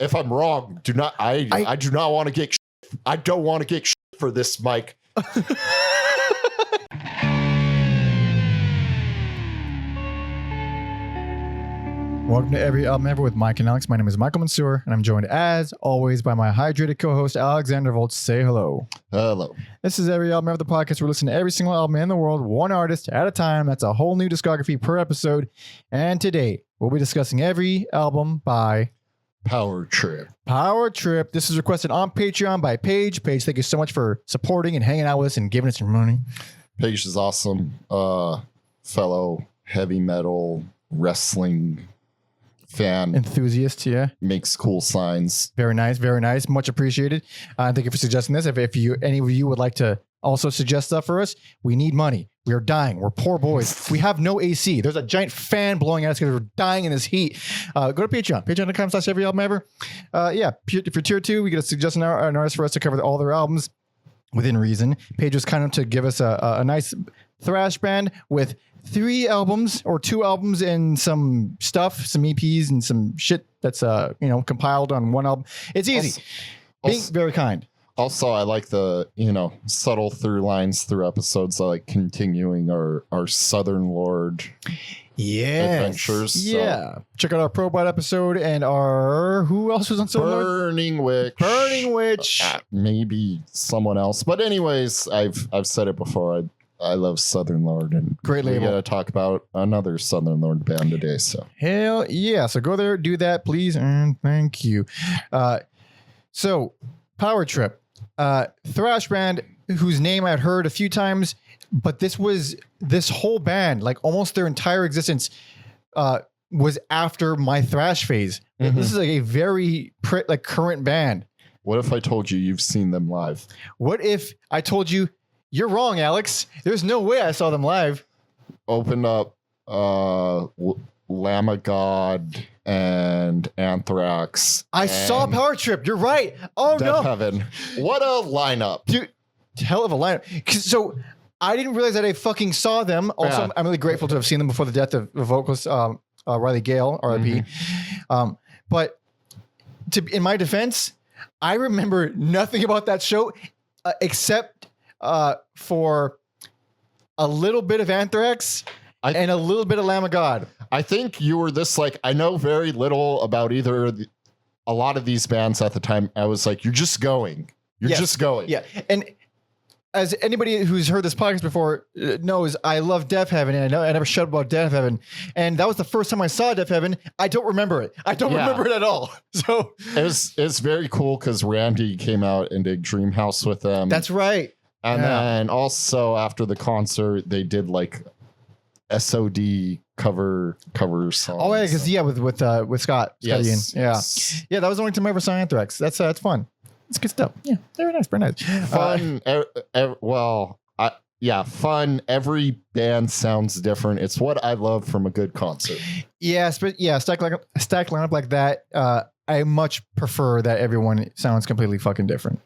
if I'm wrong, I do not want to get I don't want to get for this, Mike. Welcome to Every Album Ever with Mike and Alex. My name is Michael Mansour, and I'm joined, as always, by my hydrated co-host, Alexander Volt. Say hello. Hello. This is Every Album Ever, the podcast where we listen to every single album in the world, one artist at a time. That's a whole new discography per episode. And today, we'll be discussing every album by Power Trip. Power Trip. This is requested on Patreon by Paige. Paige, thank you so much for supporting and hanging out with us and giving us your money. Paige is awesome. Fellow heavy metal wrestling fan, Enthusiast, yeah. Makes cool signs. Very nice, very nice. Much appreciated. Thank you for suggesting this. If any of you would like to also suggest stuff for us, we need money. We are dying. We're poor boys. We have no AC. There's a giant fan blowing at us because we're dying in this heat. Go to Patreon. Patreon.com/every album ever. If you're tier 2, we get a suggestion an artist for us to cover all their albums within reason. Paige was kind of to give us a nice thrash band with 3 albums or 2 albums and some stuff, some EPs and some shit that's compiled on one album. It's easy. Being very kind. Also, I like the subtle through lines through episodes. I like continuing our Southern Lord adventures. Yeah. So. Check out our Probot episode and our who else was on Southern Lord? Burning Witch. Maybe someone else. But anyways, I've said it before. I love Southern Lord, and great label. We gotta talk about another Southern Lord band today. So hell yeah! So go there, do that, please, and thank you. So Power Trip, thrash band whose name I'd heard a few times, but this whole band, like almost their entire existence, was after my thrash phase. Mm-hmm. This is like a very current band. What if I told you you've seen them live? What if I told you? You're wrong, Alex. There's no way I saw them live. Open up Lamb of God and Anthrax. I saw Power Trip. You're right. Oh, Death Heaven. What a lineup. Dude, hell of a lineup. So I didn't realize that I fucking saw them. Also, I'm really grateful to have seen them before the death of the vocalist, Riley Gale, R.I.P. Mm-hmm. But in my defense, I remember nothing about that show except for a little bit of Anthrax and a little bit of Lamb of God. I think you were this I know very little about a lot of these bands at the time. I was like, you're just going. Just going. Yeah. And as anybody who's heard this podcast before knows, I love Death Heaven, and I never shut up about Death Heaven. And that was the first time I saw Death Heaven. I don't remember it. I don't remember it at all. So it's very cool because Randy came out and did Dream House with them. That's right. And then also after the concert, they did SOD cover songs. Oh yeah, because with Scott. Yes. Yeah. That was the only time I ever saw Anthrax. That's fun. It's good stuff. Yeah, very nice, very nice. Fun. Fun. Every band sounds different. It's what I love from a good concert. Yes, but stacked lineup like that. I much prefer that everyone sounds completely fucking different.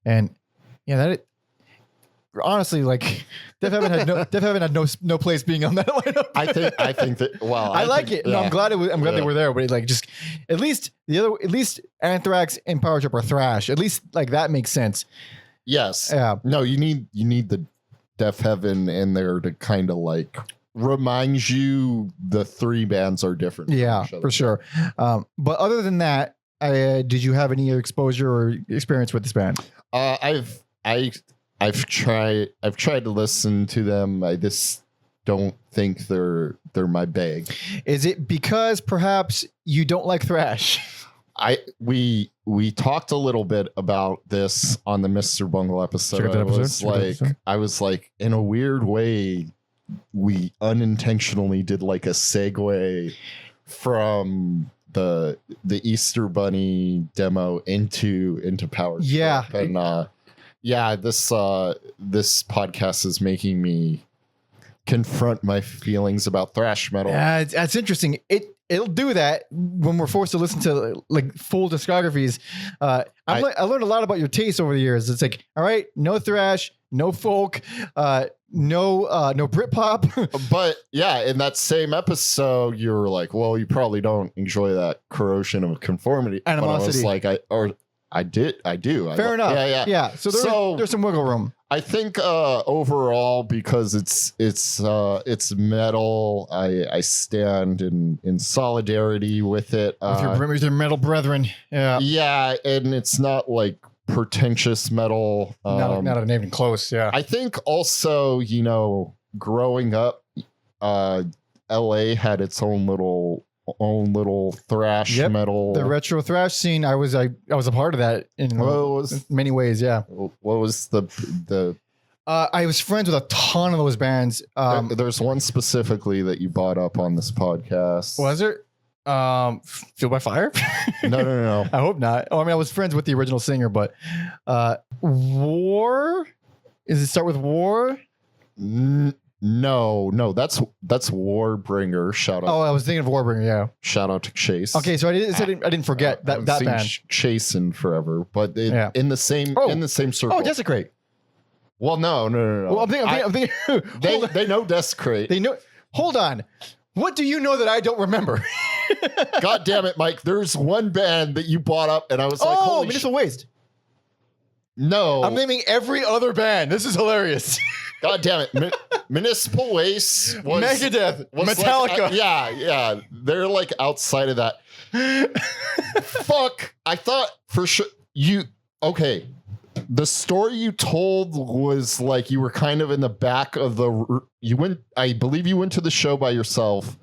And honestly, Death Heaven had no place being on that lineup. I think that. Well, I like it. Yeah. No, I'm glad they were there. But at least Anthrax and Power Trip are thrash. At least that makes sense. Yes. Yeah. No, you need the Death Heaven in there to kind of remind you the 3 bands are different. Yeah, for sure. But other than that, did you have any exposure or experience with this band? I've tried to listen to them. I just don't think they're my bag. Is it because perhaps you don't like thrash? We talked a little bit about this on the Mr. Bungle episode. I was like, in a weird way, we unintentionally did a segue from the Easter Bunny demo into Power Trip. Yeah. And this podcast is making me confront my feelings about thrash metal. That's interesting. it'll do that when we're forced to listen to like full discographies. I learned a lot about your taste over the years. It's like, all right, no thrash, no folk, no Britpop. But yeah, in that same episode, you were like, well, you probably don't enjoy that corrosion of conformity. Animosity. But I was like, I do. Fair enough. Yeah. So there's some wiggle room. I think overall, because it's metal, I stand in solidarity with it. With your metal brethren. Yeah. Yeah, and it's not like pretentious metal. Not even close. Yeah. I think also, growing up, LA had its own little thrash metal. The retro thrash scene. I was a part of that in many ways. Yeah. What was the I was friends with a ton of those bands. There's one specifically that you brought up on this podcast. Was there? Fueled by Fire? No. I hope not. Oh, I mean, I was friends with the original singer, but War? Does it start with War? No, that's Warbringer. Shout out. Oh, I was thinking of Warbringer. Yeah. Shout out to Chase. Okay, so I didn't forget that band. Chase in forever, but in the same circle. Oh, Desecrate. Well, no. Well, I'm thinking they know Desecrate. They know. Hold on. What do you know that I don't remember? God damn it, Mike! There's one band that you brought up, and I was like, "Holy Municipal Waste." No, I'm naming every other band. This is hilarious. God damn it. Municipal Waste was Megadeth, Metallica. Like, yeah. They're like outside of that. Fuck. I thought for sure okay. The story you told was like you were kind of in the back of I believe you went to the show by yourself.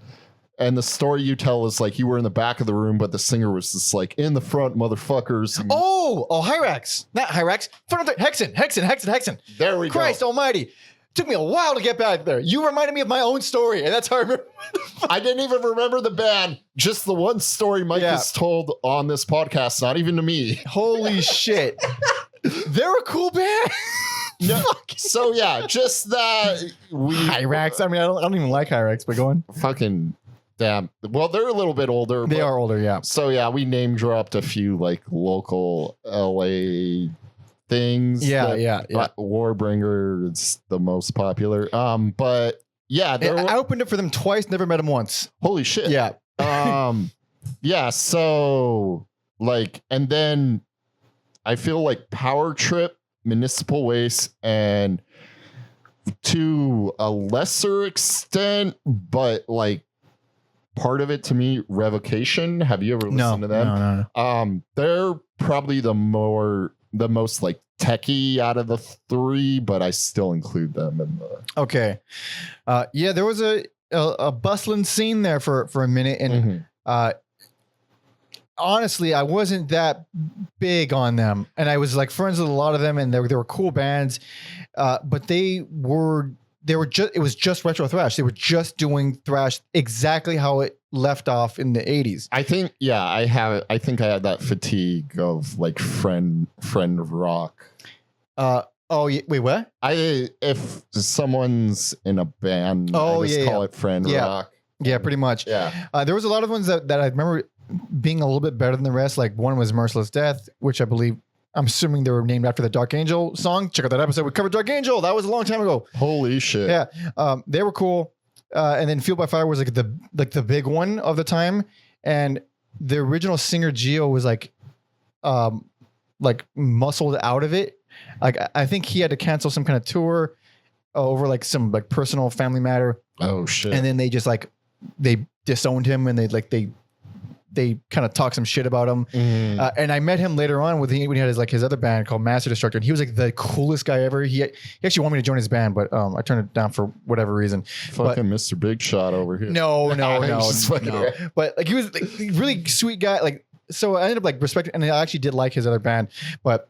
And the story you tell is like you were in the back of the room, but the singer was just like in the front, motherfuckers. Hyrax. Not Hyrax. Hexen. There we go. Christ almighty. Took me a while to get back there. You reminded me of my own story, and that's how I remember. I didn't even remember the band. Just the one story Mike has told on this podcast, not even to me. Holy shit. They're a cool band. No, so yeah, just that Hyrax. I mean, I don't even like Hyrax, but go on. Fucking damn. Well, they're a little bit older. They are older, yeah. So yeah, we name dropped a few like local LA things. Yeah. Warbringer is the most popular. But yeah, I opened it for them twice, never met them once. Holy shit. Yeah. Yeah, so like, and then I feel like Power Trip, Municipal Waste, and to a lesser extent, but like part of it to me, Revocation. Have you ever listened to them? No. They're probably the most like techie out of the three, but I still include them in the. Okay. Yeah, there was a bustling scene there for a minute, and honestly, I wasn't that big on them, and I was like friends with a lot of them, and they were cool bands, but it was just retro thrash. They were just doing thrash exactly how it left off in the 80s. I think, I had that fatigue of like friend rock. Wait, what? If someone's in a band, I just call it friend rock. Yeah, pretty much. Yeah. There was a lot of ones that I remember being a little bit better than the rest. Like one was Merciless Death, which I'm assuming they were named after the Dark Angel song. Check out that episode. We covered Dark Angel. That was a long time ago. Holy shit. Yeah. They were cool. And then Fueled by Fire was like the big one of the time. And the original singer Gio was like muscled out of it. Like I think he had to cancel some kind of tour over like some like personal family matter. Oh shit. And then they just like they disowned him, and they kind of talk some shit about him. And I met him later on when he had his other band called Master Destructor, and he was like the coolest guy ever. He actually wanted me to join his band, but I turned it down for whatever reason. Fucking Mr. Big Shot over here. No. But like he was like, a really sweet guy. Like, so I ended up like respecting, and I actually did like his other band, but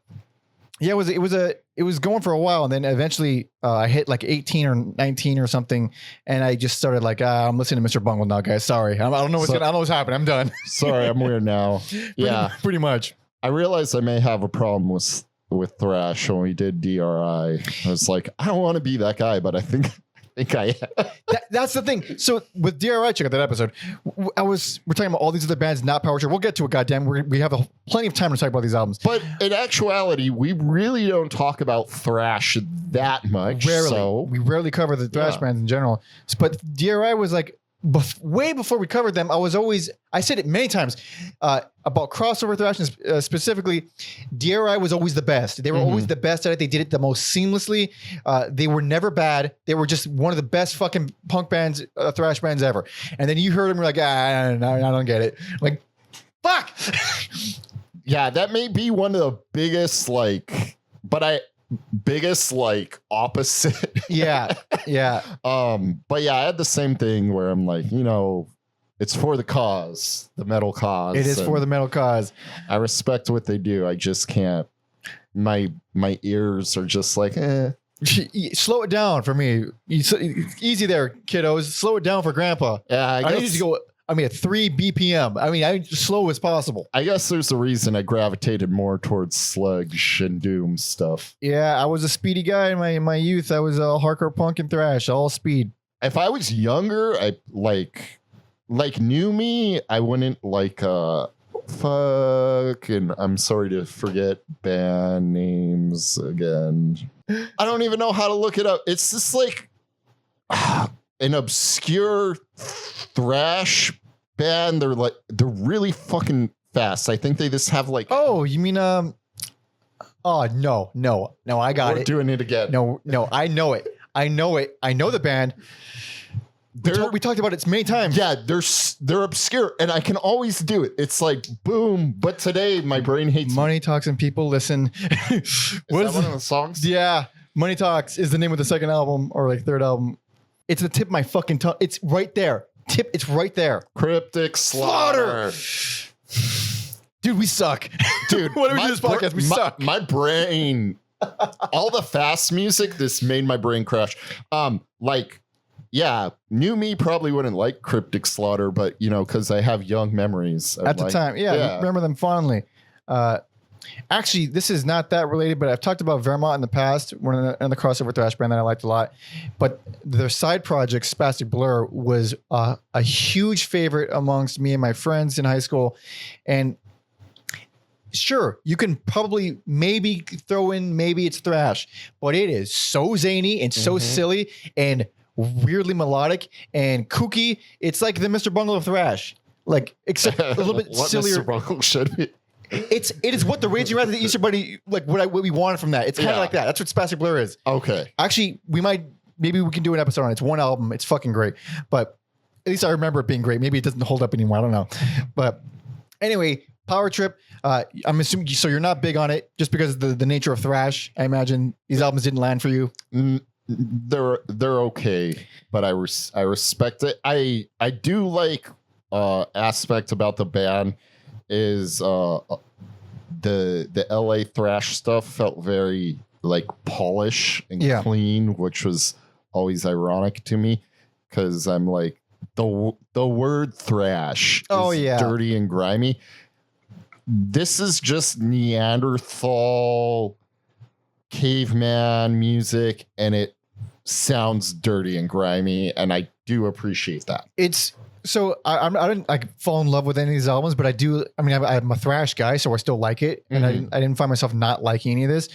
yeah, it was going for a while, and then eventually I hit like 18 or 19 or something, and I just started like I'm listening to Mr. Bungle now, guys. Sorry, I don't know what's happening. I'm done. Sorry, I'm weird now. Yeah, pretty much. I realized I may have a problem with thrash when we did DRI. I was like, I don't want to be that guy, but I think think I am. That's the thing. So with DRI, check out that episode. We're talking about all these other bands, not Power Trip. We'll get to it, goddamn. We have plenty of time to talk about these albums. But in actuality, we really don't talk about thrash that much. Rarely. So. We rarely cover the thrash bands in general. But DRI was like, way before we covered them, I said it many times about crossover thrash, and specifically, DRI was always the best. They were always the best at it. They did it the most seamlessly. They were never bad. They were just one of the best fucking punk bands, thrash bands ever. And then you heard them, you're like, I don't get it. Like, fuck. Yeah, that may be one of the biggest, opposite. Yeah. But yeah, I had the same thing where I'm like, it's for the cause, the metal cause. It is for the metal cause. I respect what they do. I just can't. My ears are just like, eh. Slow it down for me. Easy there, kiddos. Slow it down for Grandpa. Yeah, I need to go. At 3 BPM. I slow as possible. I guess there's a reason I gravitated more towards sludge and doom stuff. Yeah, I was a speedy guy in my youth. I was a hardcore punk and thrash, all speed. If I was younger, I like new me, I wouldn't fucking, I'm sorry to forget band names again. I don't even know how to look it up. It's just like an obscure thrash band. They're really fucking fast. I think they just have oh, you mean no, I got it. We're doing it again. No, I know it. I know the band. We talked about it many times. Yeah, they're obscure, and I can always do it. It's like boom, but today my brain hates Money Talks and People Listen. Is that one of the songs? Yeah, Money Talks is the name of the second album or third album. It's the tip of my fucking tongue. It's right there. It's right there. Cryptic Slaughter. Dude, we suck. Dude, what do we do this podcast? We suck. My brain, all the fast music, this made my brain crash. Yeah, new me probably wouldn't like Cryptic Slaughter, but because I have young memories at the time. Yeah, remember them fondly. Actually, this is not that related, but I've talked about Vermont in the past, one of the crossover thrash band that I liked a lot. But their side project, Spastic Blur, was a huge favorite amongst me and my friends in high school. And sure, you can probably maybe throw in maybe it's thrash, but it is so zany and so silly and weirdly melodic and kooky. It's like the Mr. Bungle of thrash, except a little bit what sillier. Mr. Bungle should be. It is what the Raging Wrath of the Easter Bunny, what we wanted from that. It's kind of like that. That's what Spastic Blur is. Okay. Actually, maybe we can do an episode on it. It's one album. It's fucking great. But at least I remember it being great. Maybe it doesn't hold up anymore. I don't know. But anyway, Power Trip. I'm assuming so. You're not big on it just because of the nature of thrash. I imagine these albums didn't land for you. They're okay, but I respect it. I do like aspect about the band is the LA thrash stuff felt very polish and clean, which was always ironic to me because I'm like the word thrash is dirty and grimy. This is just Neanderthal caveman music, and it sounds dirty and grimy, and I do appreciate that. So I didn't fall in love with any of these albums, but I do. I mean, I'm a thrash guy, so I still like it, and I didn't find myself not liking any of this.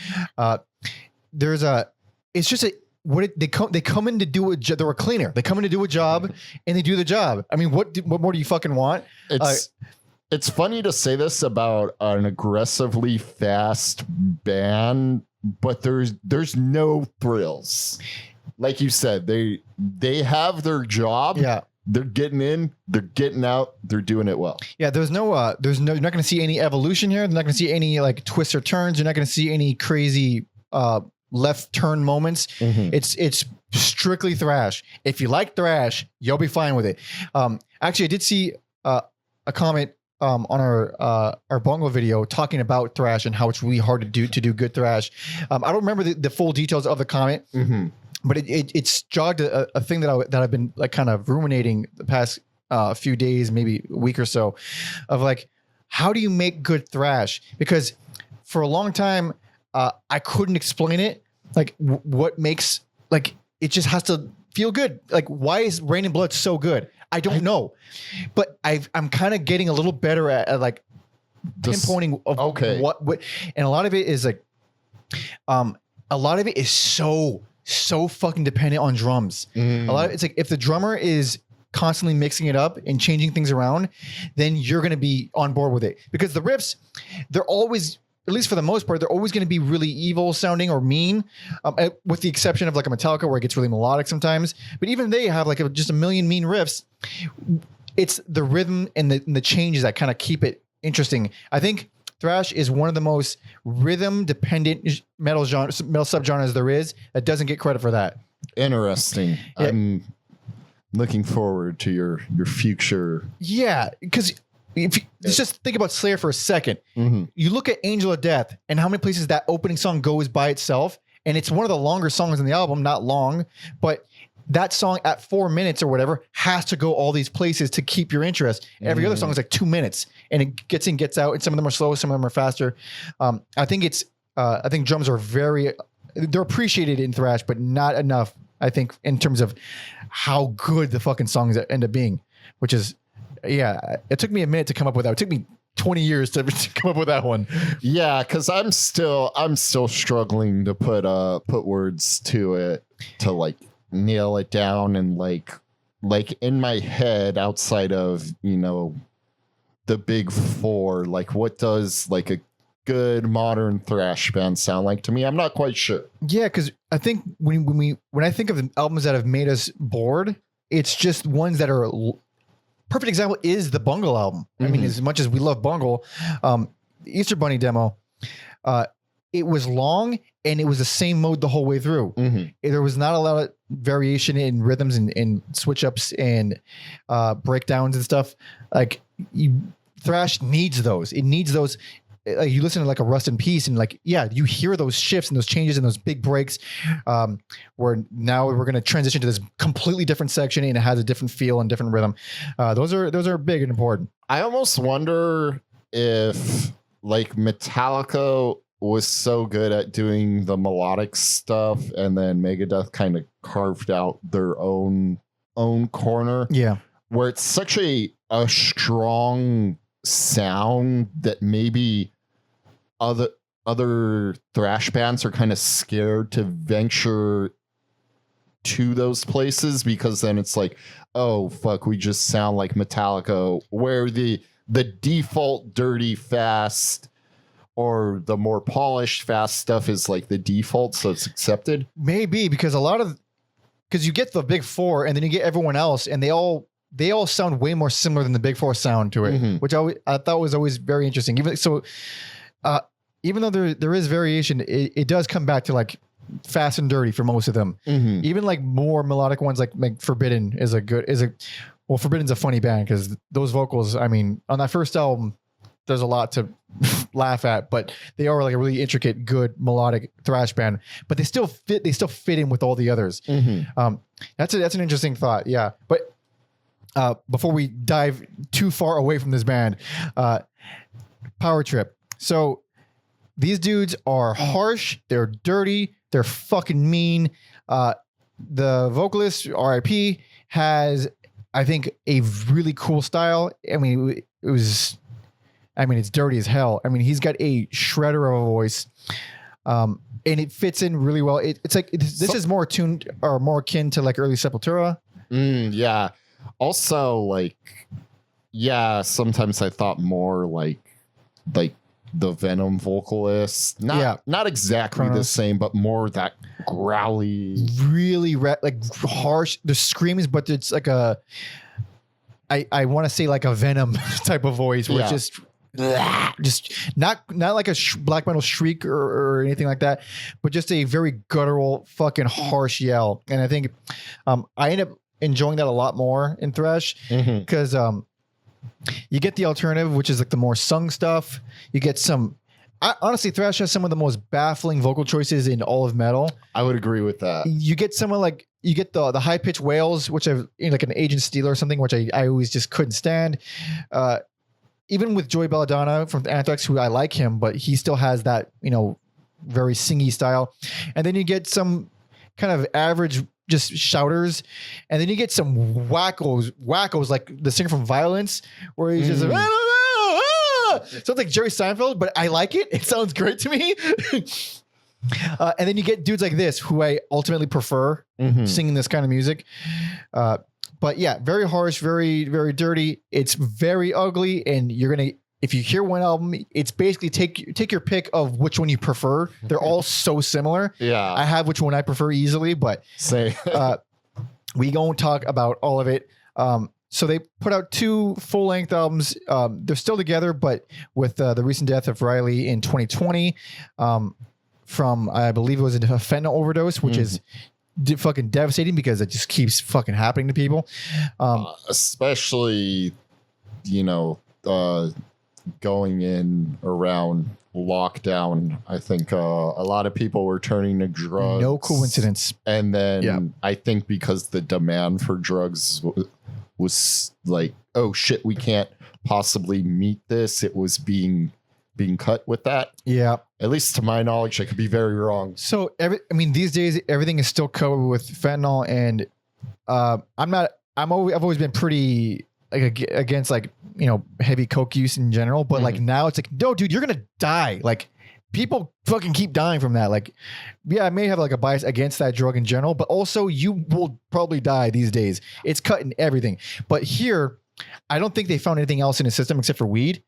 It's just they come in to do they're a cleaner. They come in to do a job, and they do the job. I mean, what more do you fucking want? It's funny to say this about an aggressively fast band, but there's no thrills. Like you said, they have their job. Yeah. They're getting in, they're getting out, they're doing it well. Yeah, you're not going to see any evolution here. They're not going to see any twists or turns. You're not going to see any crazy left turn moments. It's strictly thrash. If you like thrash, you'll be fine with it. Actually, I did see a comment on our Bongo video talking about thrash and how it's really hard to do good thrash. I don't remember the full details of the comment. But it's jogged a thing that I've been kind of ruminating the past few days, maybe a week or so, of how do you make good thrash? Because for a long time I couldn't explain it. What makes it just has to feel good. Like, why is Rain and Blood so good? I don't know, but I'm kind of getting a little better at like pinpointing of what, and a lot of it is like, a lot of it is so fucking dependent on drums. A lot of it's like, if the drummer is constantly mixing it up and changing things around, then you're going to be on board with it, because the riffs, they're always, at least for the most part, they're always going to be really evil sounding or mean, with the exception of like a Metallica where it gets really melodic sometimes. But even they have like just a million mean riffs. It's the rhythm and the changes that kind of keep it interesting. I think thrash is one of the most rhythm dependent metal subgenres there is, that doesn't get credit for that. Interesting. Yeah. I'm looking forward to your future. Yeah, because if you just think about Slayer for a second, you look at Angel of Death and how many places that opening song goes by itself, and it's one of the longer songs in the album, not long, but that song at 4 minutes or whatever has to go all these places to keep your interest. Every other song is like 2 minutes, and it gets in, gets out, and some of them are slow, some of them are faster. I think drums are they're appreciated in thrash, but not enough, I think, in terms of how good the fucking songs end up being, which is, yeah, it took me a minute to come up with that. It took me 20 years to come up with that one. Yeah, because I'm still struggling to put words to it, to like nail it down, and like in my head, outside of, you know, the big four, like what does like a good modern thrash band sound like to me? I'm not quite sure. Yeah, because I think when I think of the albums that have made us bored, it's just ones that are. Perfect example is the Bungle album. I mean, as much as we love Bungle, the Easter Bunny demo, it was long and it was the same mode the whole way through. There was not a lot of variation in rhythms and switch ups and breakdowns and stuff. Like thrash needs those. It needs those. Like you listen to like a Rust in Peace, and like, yeah, you hear those shifts and those changes and those big breaks, where now we're going to transition to this completely different section and it has a different feel and different rhythm. Those are big and important. I almost wonder if like Metallica was so good at doing the melodic stuff, and then Megadeth kind of carved out their own corner. Yeah, where it's such a strong sound that maybe other thrash bands are kind of scared to venture to those places, because then it's like, oh fuck, we just sound like Metallica, where the default dirty fast or the more polished fast stuff is like the default, so it's accepted. Maybe because you get the big four and then you get everyone else, and they all sound way more similar than the big four sound to it, which I thought was always very interesting. Even though there is variation, it does come back to like fast and dirty for most of them. Even like more melodic ones, like Forbidden Forbidden's a funny band because those vocals, I mean, on that first album, there's a lot to laugh at, but they are like a really intricate, good melodic thrash band, but they still fit in with all the others. That's an interesting thought. Yeah. But before we dive too far away from this band, Power Trip. So these dudes are harsh, they're dirty, they're fucking mean. The vocalist, RIP, has, I think, a really cool style. I mean, it's dirty as hell. I mean, he's got a shredder of a voice, and it fits in really well. It's like this is more tuned or more akin to like early Sepultura. Yeah. Also, like, yeah, sometimes I thought more like the Venom vocalist. Not exactly Kronos. The same, but more that growly, really like harsh. The screams, but it's like I want to say like a Venom type of voice, where it's just not like a black metal shriek or anything like that, but just a very guttural, fucking harsh yell. And I think I end up enjoying that a lot more in thrash, because you get the alternative, which is like the more sung stuff. You get honestly, thrash has some of the most baffling vocal choices in all of metal. I would agree with that. You get the high pitched wails, which I've, like an Agent Steeler or something, which I always just couldn't stand. Even with Joey Belladonna from Anthrax, who I like him, but he still has that, very singy style. And then you get some kind of average just shouters, and then you get some wackos like the singer from Violence, where he's just like, sounds like Jerry Seinfeld, but I like it. It sounds great to me. And then you get dudes like this, who I ultimately prefer singing this kind of music. But yeah, very harsh, very, very dirty. It's very ugly, and you're gonna. If you hear one album, it's basically take your pick of which one you prefer. They're all so similar. Yeah, I have which one I prefer easily, but we won't talk about all of it. So they put out 2 full-length albums. They're still together, but with the recent death of Riley in 2020, from I believe it was a fentanyl overdose, which is fucking devastating because it just keeps fucking happening to people. Especially, going in around lockdown, I think a lot of people were turning to drugs. No coincidence. And then I think because the demand for drugs was like, oh shit, we can't possibly meet this. It was being cut with that. Yeah. At least to my knowledge, I could be very wrong. So these days everything is still covered with fentanyl, and I've always been pretty like against heavy coke use in general, but like now it's like, no, dude, you're gonna die. Like people fucking keep dying from that. Like, yeah, I may have like a bias against that drug in general, but also you will probably die these days. It's cutting everything. But here, I don't think they found anything else in his system except for weed.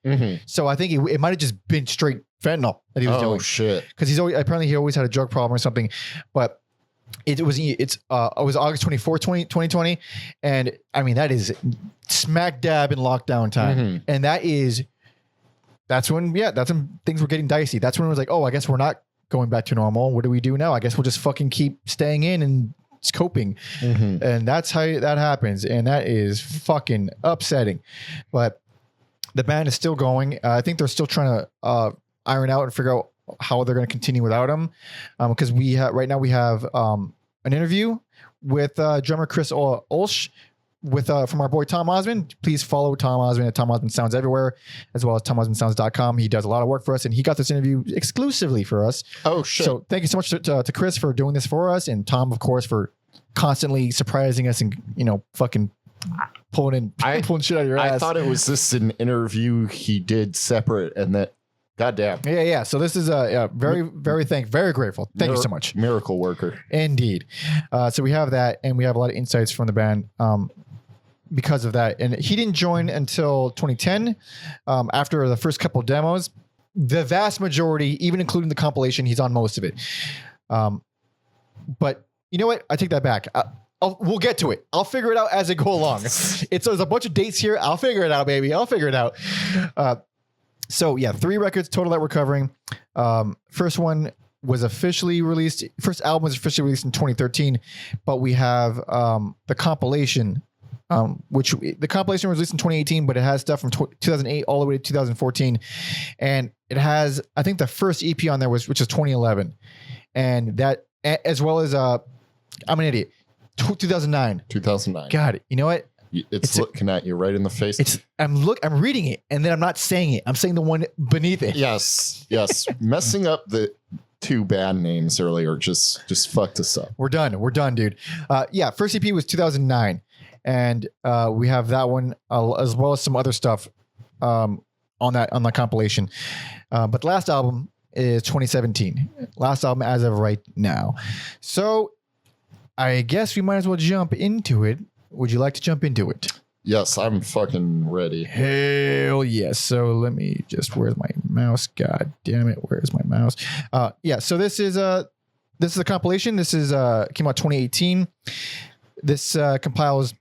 So I think it might have just been straight fentanyl that he was doing. Oh shit! Because he always had a drug problem or something, but. It was August 24th, 2020. And that is smack dab in lockdown time. And that's when things were getting dicey. That's when it was like, oh, I guess we're not going back to normal. What do we do now? I guess we'll just fucking keep staying in and coping. And that's how that happens. And that is fucking upsetting. But the band is still going. I think they're still trying to iron out and figure out how they're going to continue without him, because right now we have an interview with drummer Chris Olsch from our boy Tom Osman. Please follow Tom Osman at Tom Osman Sounds everywhere, as well as TomOsmanSounds.com. He does a lot of work for us, and he got this interview exclusively for us. Oh shit! So thank you so much to Chris for doing this for us, and Tom, of course, for constantly surprising us and fucking pulling shit out of your ass. I thought it was just an interview he did separate, and that. Goddamn. Yeah. So this is very, very very grateful. Thank you so much. Miracle worker. Indeed. So we have that, and we have a lot of insights from the band because of that. And he didn't join until 2010 after the first couple demos. The vast majority, even including the compilation, he's on most of it. But you know what? I take that back. We'll get to it. I'll figure it out as I go along. There's a bunch of dates here. I'll figure it out, baby. I'll figure it out. So yeah, 3 records total that we're covering. First one was officially released. First album was officially released in 2013, but we have the compilation, which the compilation was released in 2018, but it has stuff from 2008 all the way to 2014, and it has, I think, the first EP on there which is 2011, and that, as well as I'm an idiot, 2009. God, you know what? It's looking at you right in the face. I'm reading it, and then I'm not saying it. I'm saying the one beneath it. Yes. Messing up the 2 band names earlier just fucked us up. We're done, dude. First EP was 2009, and we have that one as well as some other stuff on the compilation. But the last album is 2017. Last album as of right now. So I guess we might as well jump into it. Would you like to jump into it? Yes, I'm fucking ready. Hell yes. So let me just, where's my mouse? God damn it. Where's my mouse? So this is a compilation. This is came out 2018. This compiles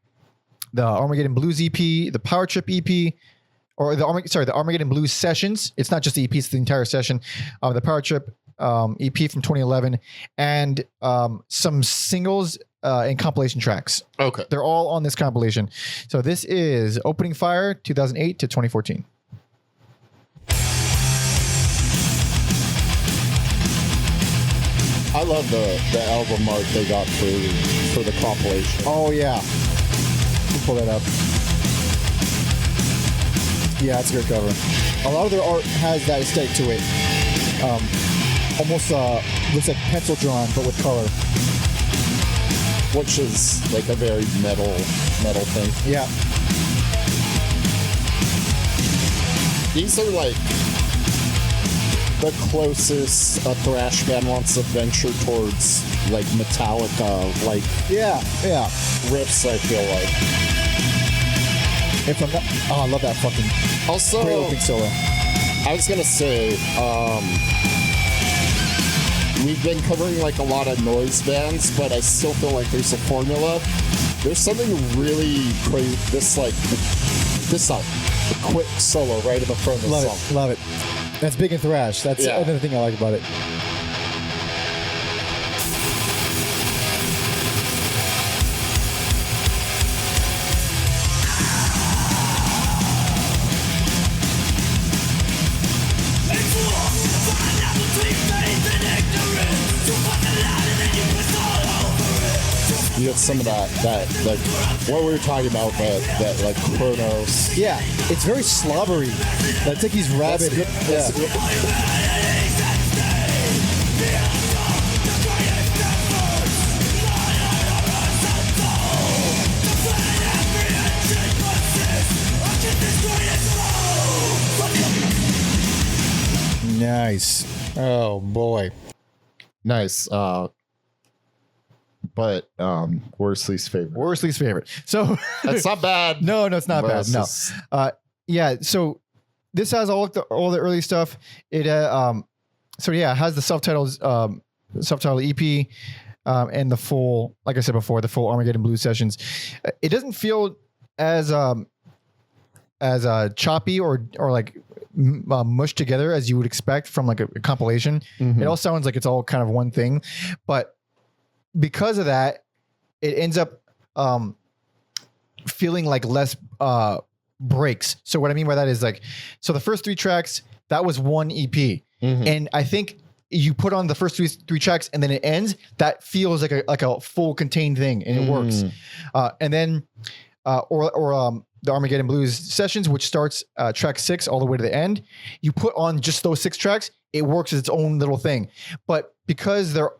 the Armageddon Blues EP, the Power Trip EP, or the Armageddon Blues sessions. It's not just the EP, it's the entire session. The Power Trip EP from 2011, and some singles and compilation tracks. Okay. They're all on this compilation. So this is Opening Fire 2008 to 2014. I love the album art they got for the compilation. Oh yeah. We'll pull that up. Yeah, it's a great cover. A lot of their art has that aesthetic to it. Almost looks like pencil drawn, but with color. which is like a very metal thing. Yeah. These are like the closest a thrash band wants to venture towards like Metallica, like riffs, I feel like. If I'm not, I love that fucking also great opening solo. I was gonna say, we've been covering like a lot of noise bands, but I still feel like there's a formula. There's something really crazy. This song, the quick solo right in the front of the song. Love it. That's big in thrash. That's another thing I like about it. You have some of that like what we were talking about, that like Chronos. Yeah, it's very slobbery. It's like he's rabid. Nice. Oh boy. Nice. But worst least favorite. Worst least favorite. So that's not bad. No, it's not bad. No. Yeah. So this has all the early stuff. It it has the subtitle EP and the full, like I said before, the full Armageddon Blues sessions. It doesn't feel as choppy or like mushed together as you would expect from like a compilation. Mm-hmm. It all sounds like it's all kind of one thing, but because of that, it ends up feeling like less breaks. So what I mean by that is like, so the first 3 tracks, that was one EP. Mm-hmm. And I think you put on the first three tracks and then it ends, that feels like a full contained thing, and it works. And then the Armageddon Blues sessions, which starts track 6 all the way to the end, you put on just those 6 tracks, it works as its own little thing. But because they're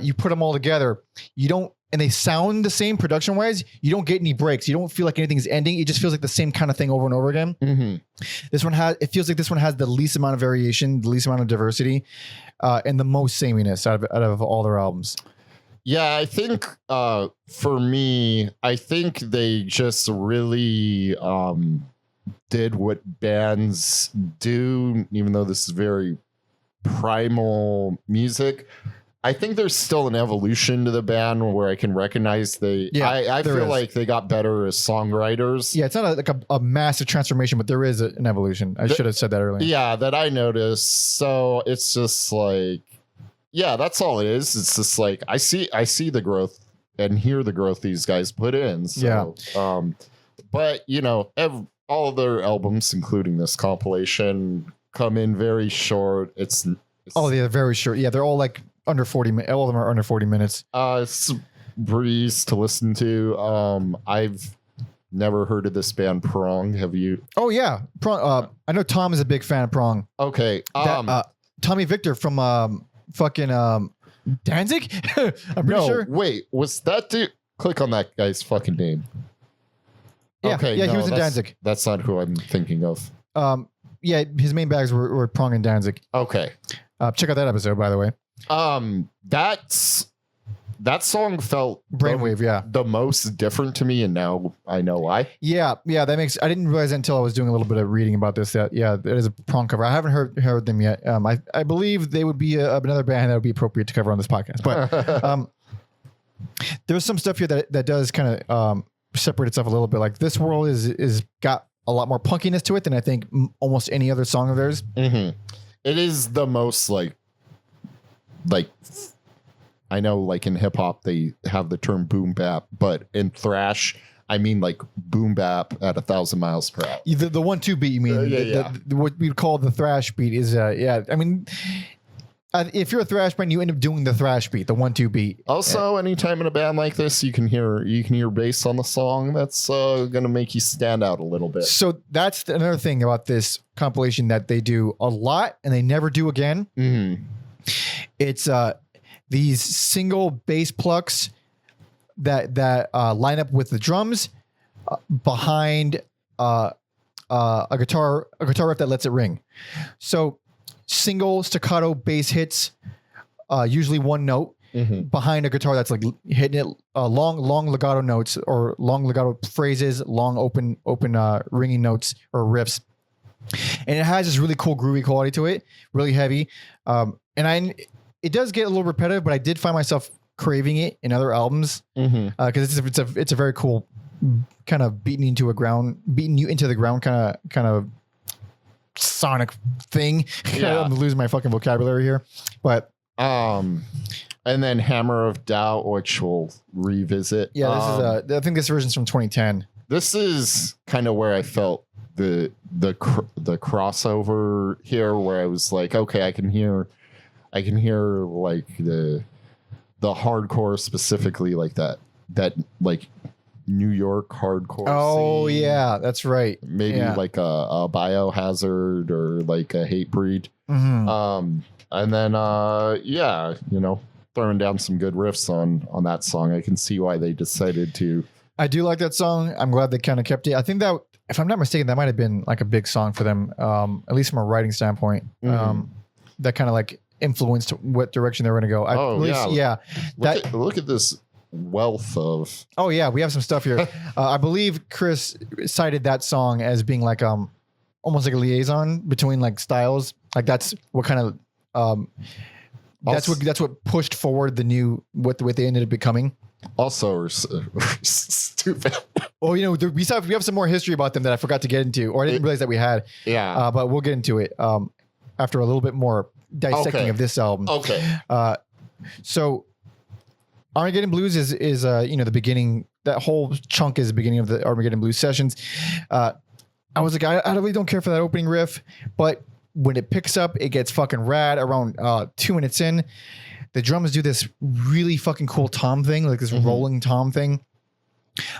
you put them all together, you don't, and they sound the same production wise, you don't get any breaks. You don't feel like anything's ending. It just feels like the same kind of thing over and over again. Mm-hmm. It feels like this one has the least amount of variation, the least amount of diversity, and the most sameness out of all their albums. Yeah, I think for me, I think they just really did what bands do, even though this is very primal music. I think there's still an evolution to the band where I can recognize I feel like they got better as songwriters. Yeah, it's not like a massive transformation, but there is an evolution. I should have said that earlier. Yeah, that I noticed. So it's just like, yeah, that's all it is. It's just like I see the growth and hear the growth these guys put in. So, yeah. But you know, all of their albums, including this compilation, come in very short. It's they're very short. Yeah, they're all like under 40 minutes. All of them are under 40 minutes. It's a breeze to listen to. I've never heard of this band Prong. Have you? Oh yeah, Prong. I know Tom is a big fan of Prong. Okay. Tommy Victor from fucking Danzig. I'm pretty sure. Wait, was that dude? Click on that guy's fucking name. Yeah, okay, yeah, he was in Danzig. That's not who I'm thinking of. Yeah, his main bags were Prong and Danzig. Okay. Check out that episode, by the way. That song felt Brainwave, the most different to me, and now I know why. Yeah, that makes. I didn't realize that until I was doing a little bit of reading about this. That it is a Prong cover. I haven't heard them yet. I believe they would be another band that would be appropriate to cover on this podcast. But there's some stuff here that does kind of separate itself a little bit. Like This World is got a lot more punkiness to it than I think almost any other song of theirs. Mm-hmm. It is the most like I know like in hip hop they have the term boom bap, but in thrash I mean like boom bap at 1,000 miles per hour. The 1-2 beat, you mean? What we call the thrash beat is I mean, if you're a thrash band, you end up doing the thrash beat, the 1-2 beat. Also, anytime in a band like this, you can hear bass on the song. That's gonna make you stand out a little bit. So that's another thing about this compilation that they do a lot and they never do again. Mm-hmm. It's these single bass plucks that line up with the drums behind a guitar riff that lets it ring. So single staccato bass hits, usually one note behind a guitar that's like hitting it, long legato notes or long legato phrases, long open ringing notes or riffs. And it has this really cool groovy quality to it, really heavy. It does get a little repetitive, but I did find myself craving it in other albums because it's a very cool kind of beating you into the ground kind of sonic thing. Yeah. I'm losing my fucking vocabulary here, but and then Hammer of Doubt, which we'll revisit. Yeah, this is I think this version's from 2010. This is kind of where I felt the crossover here, where I was like, okay, I can hear like the hardcore, specifically like that like New York hardcore. Oh scene. Yeah, that's right. Maybe like a Biohazard or like a Hatebreed. And then throwing down some good riffs on that song. I can see why they decided to. I do like that song. I'm glad they kind of kept it. I think that, if I'm not mistaken, that might have been like a big song for them, at least from a writing standpoint. That kind of like influenced what direction they were going to go. Look at this wealth of. Oh yeah, we have some stuff here. I believe Chris cited that song as being like almost like a liaison between like styles. Like that's what kind of that's what pushed forward what they ended up becoming. Also, stupid. Well, we have some more history about them that I forgot to get into, or I didn't realize that we had. Yeah. But we'll get into it after a little bit more dissecting of this album. Okay. So Armageddon Blues is the beginning. That whole chunk is the beginning of the Armageddon Blues sessions. I was like, I really don't care for that opening riff, but when it picks up, it gets fucking rad. Around 2 minutes in, the drums do this really fucking cool tom thing, like this rolling tom thing.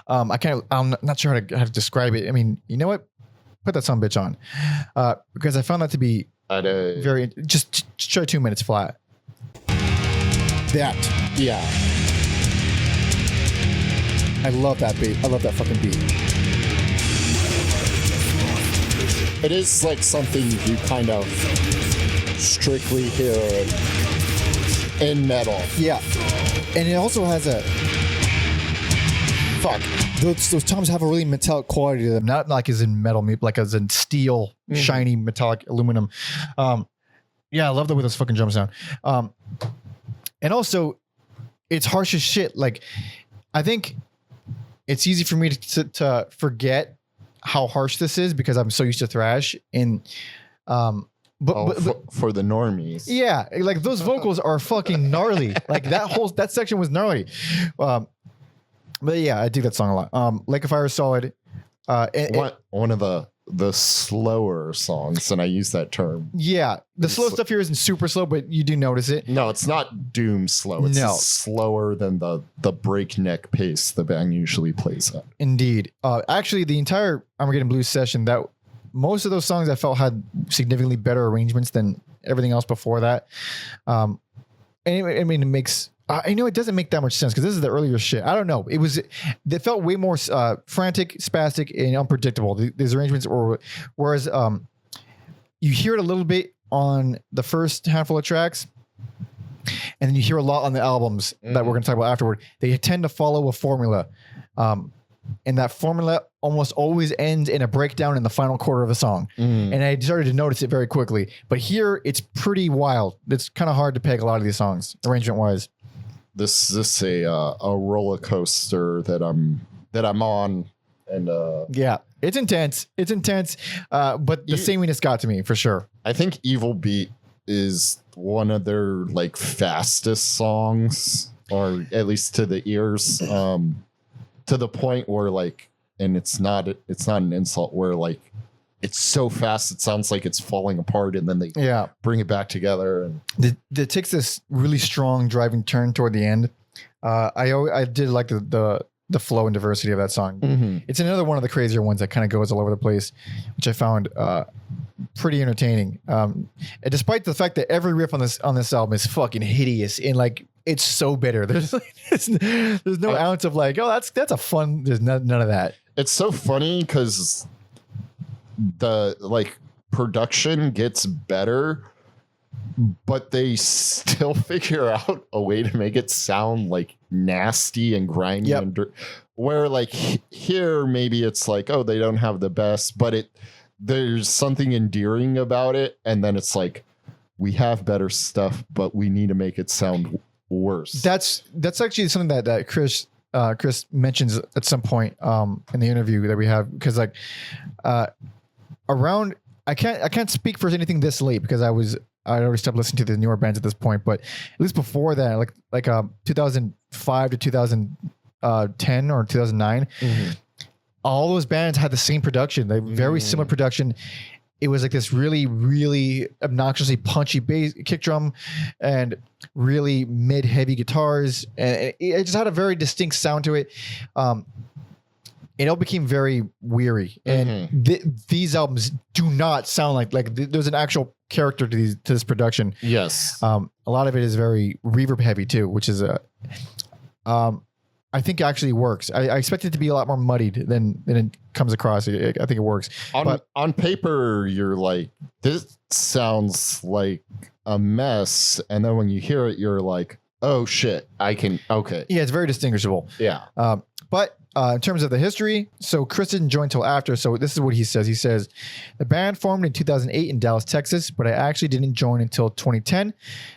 I'm not sure how to describe it. I mean, you know what? Put that son bitch on, because I found that to be very just try 2 minutes flat. Yeah. I love that beat. I love that fucking beat. It is like something you kind of strictly hear in metal. Yeah. And it also has those toms have a really metallic quality to them, not like as in metal, like as in steel, shiny metallic aluminum. I love the way those fucking drums sound. And also, it's harsh as shit. Like, I think it's easy for me to forget how harsh this is because I'm so used to thrash. And for the normies, yeah, like those vocals are fucking gnarly. Like that section was gnarly. But yeah, I dig that song a lot. Lake of Fire is solid. One of the slower songs, and I use that term. Yeah, the slow stuff here isn't super slow, but you do notice it. No, it's not doom slow. It's slower than the breakneck pace the band usually plays at. Indeed. Actually, the entire Armageddon Blues session, that most of those songs I felt had significantly better arrangements than everything else before that. And it makes. I know it doesn't make that much sense because this is the earlier shit. I don't know. They felt way more frantic, spastic, and unpredictable. These arrangements were, whereas you hear it a little bit on the first handful of tracks, and then you hear a lot on the albums that we're going to talk about afterward. They tend to follow a formula, and that formula almost always ends in a breakdown in the final quarter of a song. And I started to notice it very quickly. But here, it's pretty wild. It's kind of hard to peg a lot of these songs, arrangement-wise. This is a roller coaster that I'm on, and yeah, it's intense. It's intense, but the sameness got to me for sure. I think Evil Beat is one of their like fastest songs, or at least to the ears, to the point where like, and it's not an insult, where like it's so fast it sounds like it's falling apart, and then they bring it back together. And it takes this really strong driving turn toward the end. I did like the flow and diversity of that song. It's another one of the crazier ones that kind of goes all over the place, which I found pretty entertaining. And despite the fact that every riff on this album is fucking hideous in like it's so bitter. There's no ounce of like, oh, that's a fun. There's none of that. It's so funny because the like production gets better, but they still figure out a way to make it sound like nasty and grimy. Yep. And where like here, maybe it's like, oh, they don't have the best, but there's something endearing about it. And then it's like, we have better stuff, but we need to make it sound worse. That's actually something that Chris mentions at some point in the interview that we have, because like around I can't speak for anything this late because I already stopped listening to the newer bands at this point, but at least before that, like 2005 to 2010 or 2009, all those bands had the same production, like very similar production. It was like this really, really obnoxiously punchy bass, kick drum, and really mid-heavy guitars, and it just had a very distinct sound to it. It all became very weary, and these albums do not sound like there's an actual character to this production. Yes, a lot of it is very reverb heavy too, which is I think actually works. I expect it to be a lot more muddied than it comes across. I think it works. On paper, you're like, this sounds like a mess. And then when you hear it, you're like, oh shit, okay. Yeah, it's very distinguishable. Yeah. But in terms of the history, so Chris didn't join until after. So this is what he says. He says, the band formed in 2008 in Dallas, Texas, but I actually didn't join until 2010.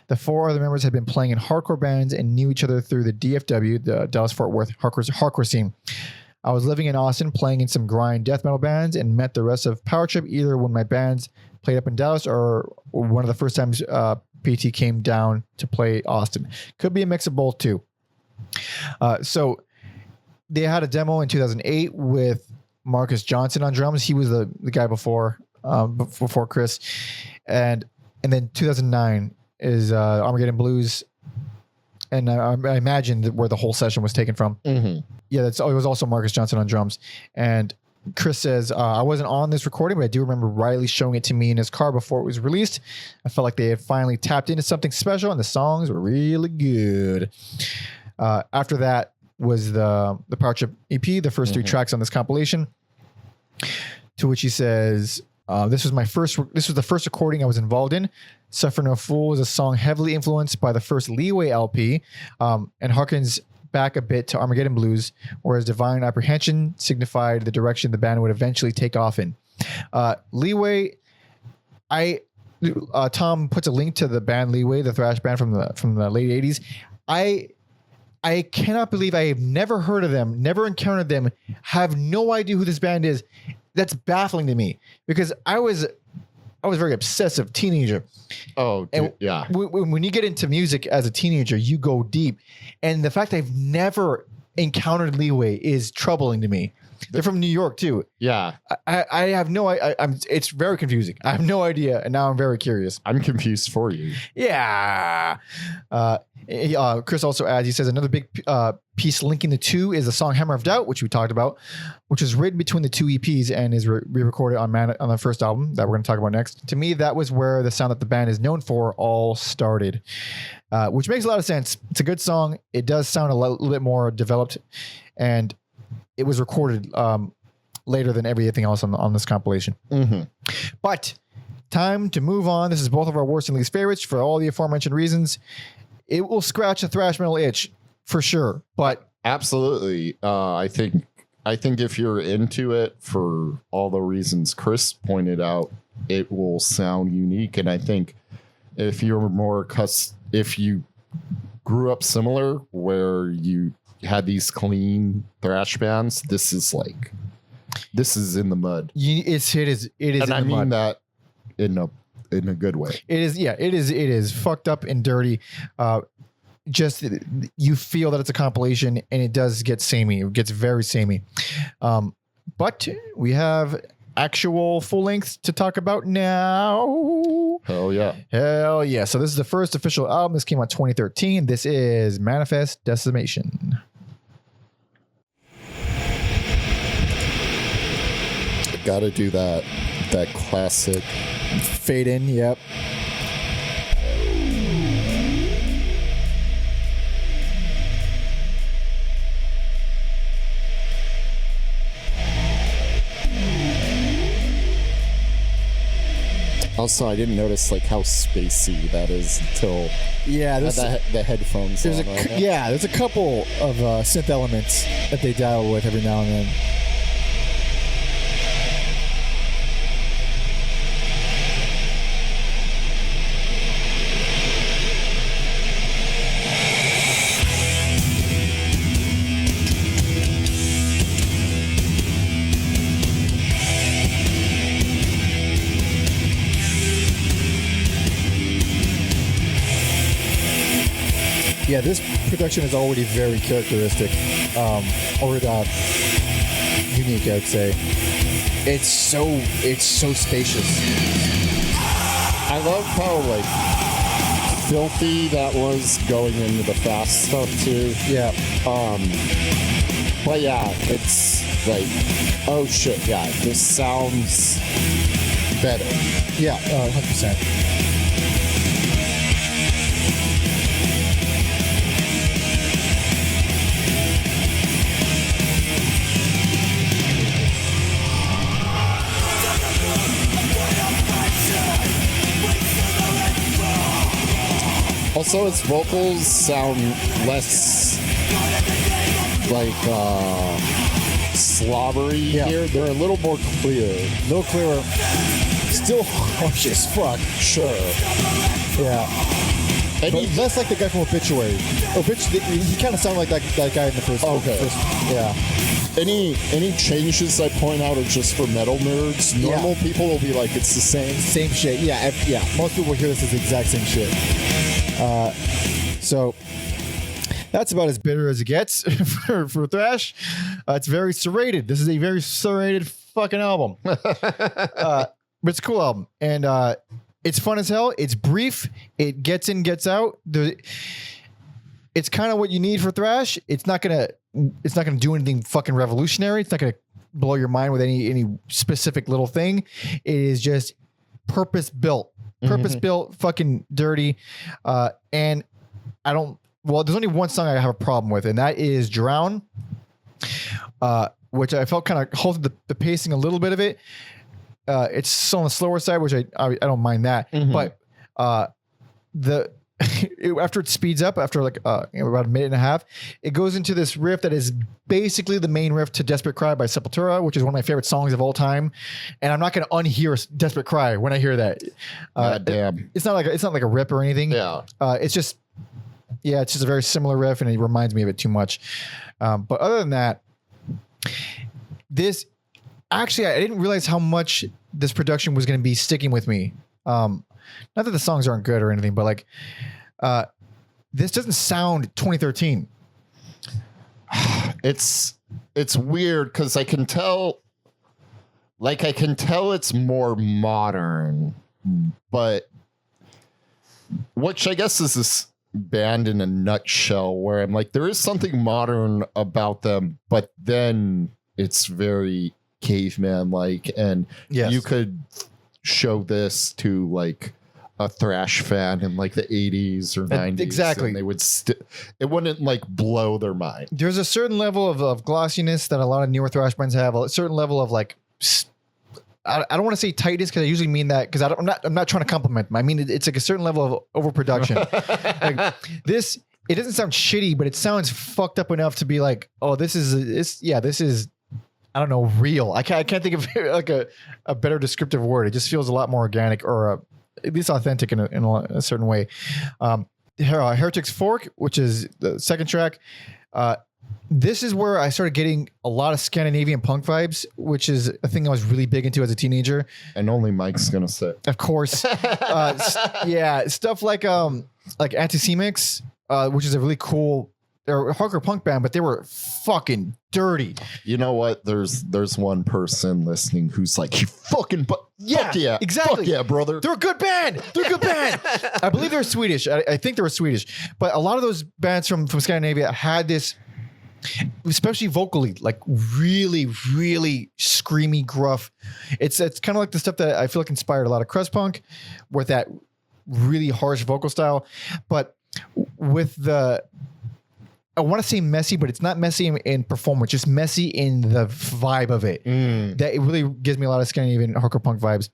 The 4 other members had been playing in hardcore bands and knew each other through the DFW, the Dallas-Fort Worth hardcore scene. I was living in Austin, playing in some grind death metal bands, and met the rest of Power Trip either when my bands played up in Dallas or one of the first times PT came down to play Austin. Could be a mix of both too. So they had a demo in 2008 with Marcus Johnson on drums. He was the guy before Chris, and then 2009 is Armageddon Blues, and I imagine where the whole session was taken from. Yeah, it was also Marcus Johnson on drums. And Chris says, I wasn't on this recording, but I do remember Riley showing it to me in his car before it was released. I felt like they had finally tapped into something special, and the songs were really good. After that was the Power Trip EP, the first 3 tracks on this compilation, to which he says, this was the first recording I was involved in. Suffer No Fool is a song heavily influenced by the first Leeway LP, and harkens back a bit to Armageddon Blues, whereas Divine Apprehension signified the direction the band would eventually take off in. Leeway, Tom puts a link to the band Leeway, the thrash band from the late 80s. I cannot believe I have never heard of them, never encountered them, have no idea who this band is. That's baffling to me because I was a very obsessive teenager. Oh, dude, and yeah. When you get into music as a teenager, you go deep. And the fact I've never encountered Leeway is troubling to me. They're from New York too. Yeah. I have no idea. It's very confusing. I have no idea. And now I'm very curious. I'm confused for you. Yeah. Chris also adds, he says another big piece linking the two is the song Hammer of Doubt, which we talked about, which was written between the 2 EPs and is re-recorded on the first album that we're going to talk about next. To me, that was where the sound that the band is known for all started, which makes a lot of sense. It's a good song. It does sound a little bit more developed, and it was recorded later than everything else on this compilation. But time to move on. This is both of our worst and least favorites for all the aforementioned reasons. It will scratch a thrash metal itch for sure, but absolutely. I think if you're into it for all the reasons Chris pointed out, it will sound unique. And I think if you're if you grew up similar where you had these clean thrash bands, this is in the mud. It is. And I mean that in a good way. It is. Yeah, it is fucked up and dirty. Just you feel that it's a compilation, and it does get samey. It gets very samey. But we have actual full length to talk about now. Hell yeah. Hell yeah. So this is the first official album. This came out 2013. This is Manifest Decimation. Gotta do that classic fade in. Yep. Also, I didn't notice like how spacey that is until the headphones. There's there's a couple of synth elements that they dial with every now and then. Yeah, this production is already very characteristic, or unique, I would say. It's so spacious. I love how like filthy that was going into the fast stuff too. Yeah. But yeah, it's like, oh shit, yeah, this sounds better. Yeah, 100%. Also, its vocals sound less like slobbery here. They're a little more clear. A little clearer. Still harsh as fuck. Sure. Yeah. But less like the guy from Obituary. He kind of sounded like that guy in the first. Okay. Yeah. Any changes I point out are just for metal nerds. Normal people will be like, it's the same. Same shit. Yeah. Most people hear this as the exact same shit. So that's about as bitter as it gets for thrash. It's very serrated. This is a very serrated fucking album. But it's a cool album. And it's fun as hell. It's brief. It gets in, gets out. It's kind of what you need for thrash. It's not gonna do anything fucking revolutionary. It's not gonna blow your mind with any specific little thing. It is just purpose built, fucking dirty. And there's only one song I have a problem with, and that is Drown, which I felt kind of halted the pacing a little bit of it. It's on the slower side, which I don't mind that. But after it speeds up, after like about a minute and a half, it goes into this riff that is basically the main riff to Desperate Cry by Sepultura, which is one of my favorite songs of all time. And I'm not going to unhear Desperate Cry when I hear that. Damn. It's not like a rip or anything. Yeah. It's just a very similar riff, and it reminds me of it too much. But other than that, I didn't realize how much this production was going to be sticking with me. Not that the songs aren't good or anything, but like, this doesn't sound 2013. It's weird because I can tell it's more modern, but which I guess is this band in a nutshell, where I'm like, there is something modern about them, but then it's very caveman like, and you could show this to like a thrash fan in like the 80s or 90s. Exactly. And they would it wouldn't like blow their mind. There's a certain level of glossiness that a lot of newer thrash bands have, a certain level of like, I don't want to say tightness because I usually mean that because I'm not trying to compliment them. I mean, it's like a certain level of overproduction. Like this, it doesn't sound shitty, but it sounds fucked up enough to be like, oh, this is, I don't know, real. I can't think of like a better descriptive word. It just feels a lot more organic, or at least authentic in a certain way. Heretic's Fork, which is the second track. This is where I started getting a lot of Scandinavian punk vibes, which is a thing I was really big into as a teenager. And only Mike's gonna say, of course. Stuff like Decimation, which is a really cool hardcore punk band, but they were fucking dirty. You know what? There's one person listening who's like, you fucking fuck yeah, exactly. Fuck yeah, brother. They're a good band. I believe they're Swedish. I think they were Swedish, but a lot of those bands from Scandinavia had this, especially vocally, like really, really screamy, gruff. It's kind of like the stuff that I feel like inspired a lot of crust punk, with that really harsh vocal style, but with the, I want to say messy, but it's not messy in performance, just messy in the vibe of it. That it really gives me a lot of Scandinavian hardcore punk vibes.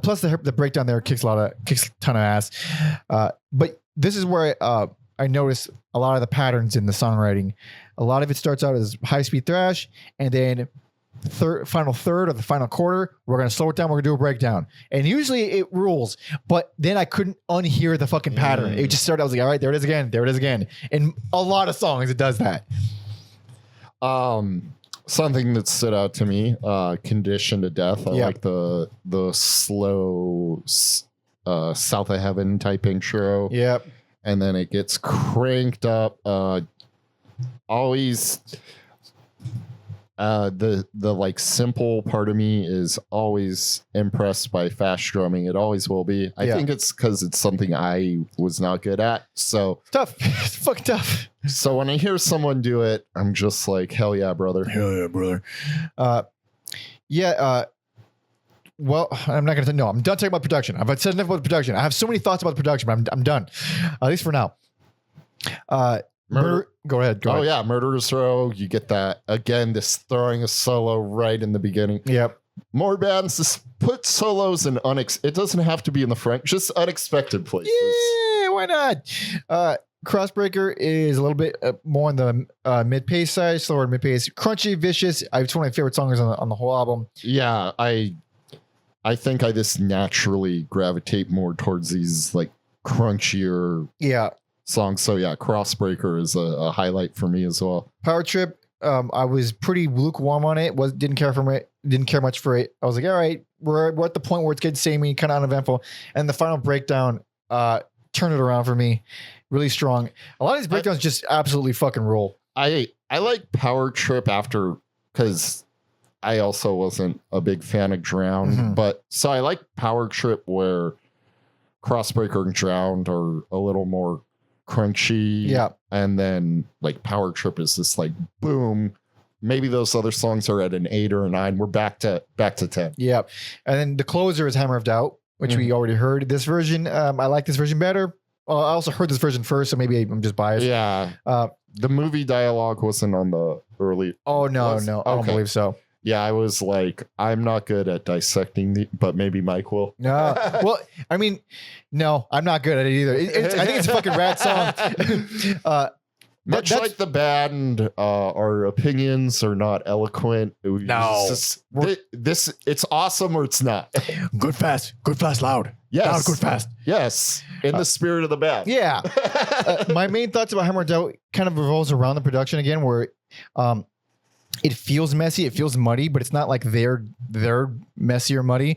Plus the breakdown there kicks a ton of ass. But this is where I notice a lot of the patterns in the songwriting. A lot of it starts out as high speed thrash, and then final third or the final quarter, we're gonna slow it down. We're gonna do a breakdown, and usually it rules. But then I couldn't unhear the fucking pattern. It just started. I was like, all right, there it is again. There it is again. In a lot of songs, it does that. Something that stood out to me, Conditioned to Death. I like the slow South of Heaven type intro. Yep. And then it gets cranked up. Always the like simple part of me is always impressed by fast drumming. It always will be. I think it's because it's something I was not good at. So tough. It's fucking tough. So when I hear someone do it, I'm just like, hell yeah, brother. Hell yeah, brother. Well, I'm not going to no, I'm done talking about production. I've said enough about the production. I have so many thoughts about the production, but I'm done. At least for now. Go ahead. Yeah, Murderer's Row. You get that again. This throwing a solo right in the beginning. Yep. More bands just put solos in it doesn't have to be in the front, just unexpected places. Yeah, why not? Crossbreaker is a little bit more on the mid-pace side, slower mid-pace. Crunchy, Vicious. It's one of my favorite songs on the whole album. Yeah, I think I just naturally gravitate more towards these like crunchier songs. So yeah, Crossbreaker is a highlight for me as well. Power Trip, I was pretty lukewarm on it. Didn't care much for it. I was like, all right, we're at the point where it's getting samey, kind of uneventful. And the final breakdown turned it around for me. Really strong. A lot of these breakdowns just absolutely fucking roll. I like Power Trip after, because I also wasn't a big fan of Drowned, but so I like Power Trip where Crossbreaker and Drowned are a little more crunchy. Yeah. And then like Power Trip is just like boom. Maybe those other songs are at an 8 or a 9. We're back to 10. Yeah. And then the closer is Hammer of Doubt, which we already heard. This version, I like this version better. I also heard this version first, so maybe I'm just biased. Yeah. The movie dialogue wasn't on the early. Oh, no. Okay. I don't believe so. Yeah, I was like, I'm not good at dissecting but maybe Mike will. No. Well, I mean, no, I'm not good at it either. I think it's a fucking rad song. Much like the band, our opinions are not eloquent. No. It's awesome or it's not. Good, fast, loud. Yes. Loud, good, fast. Yes. In the spirit of the band. Yeah. My main thoughts about Hammer of Doubt kind of revolves around the production again, where it feels messy, it feels muddy, but it's not like they're messy or muddy.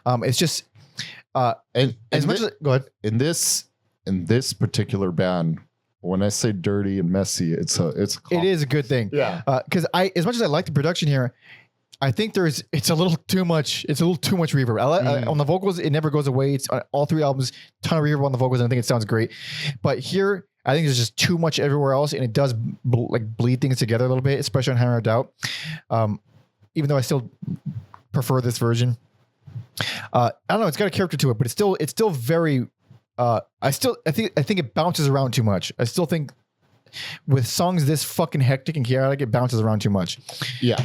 It's just go ahead. In this particular band, when I say dirty and messy, it is a good thing. Yeah. Because as much as I like the production here, I think it's a little too much reverb. On the vocals, it never goes away. It's on all 3 albums, ton of reverb on the vocals, and I think it sounds great. But here, I think there's just too much everywhere else, and it does bleed things together a little bit, especially on Hammer of Doubt. Even though I still prefer this version, I don't know. It's got a character to it, but it's still very. I think it bounces around too much. I still think with songs this fucking hectic and chaotic, it bounces around too much. Yeah.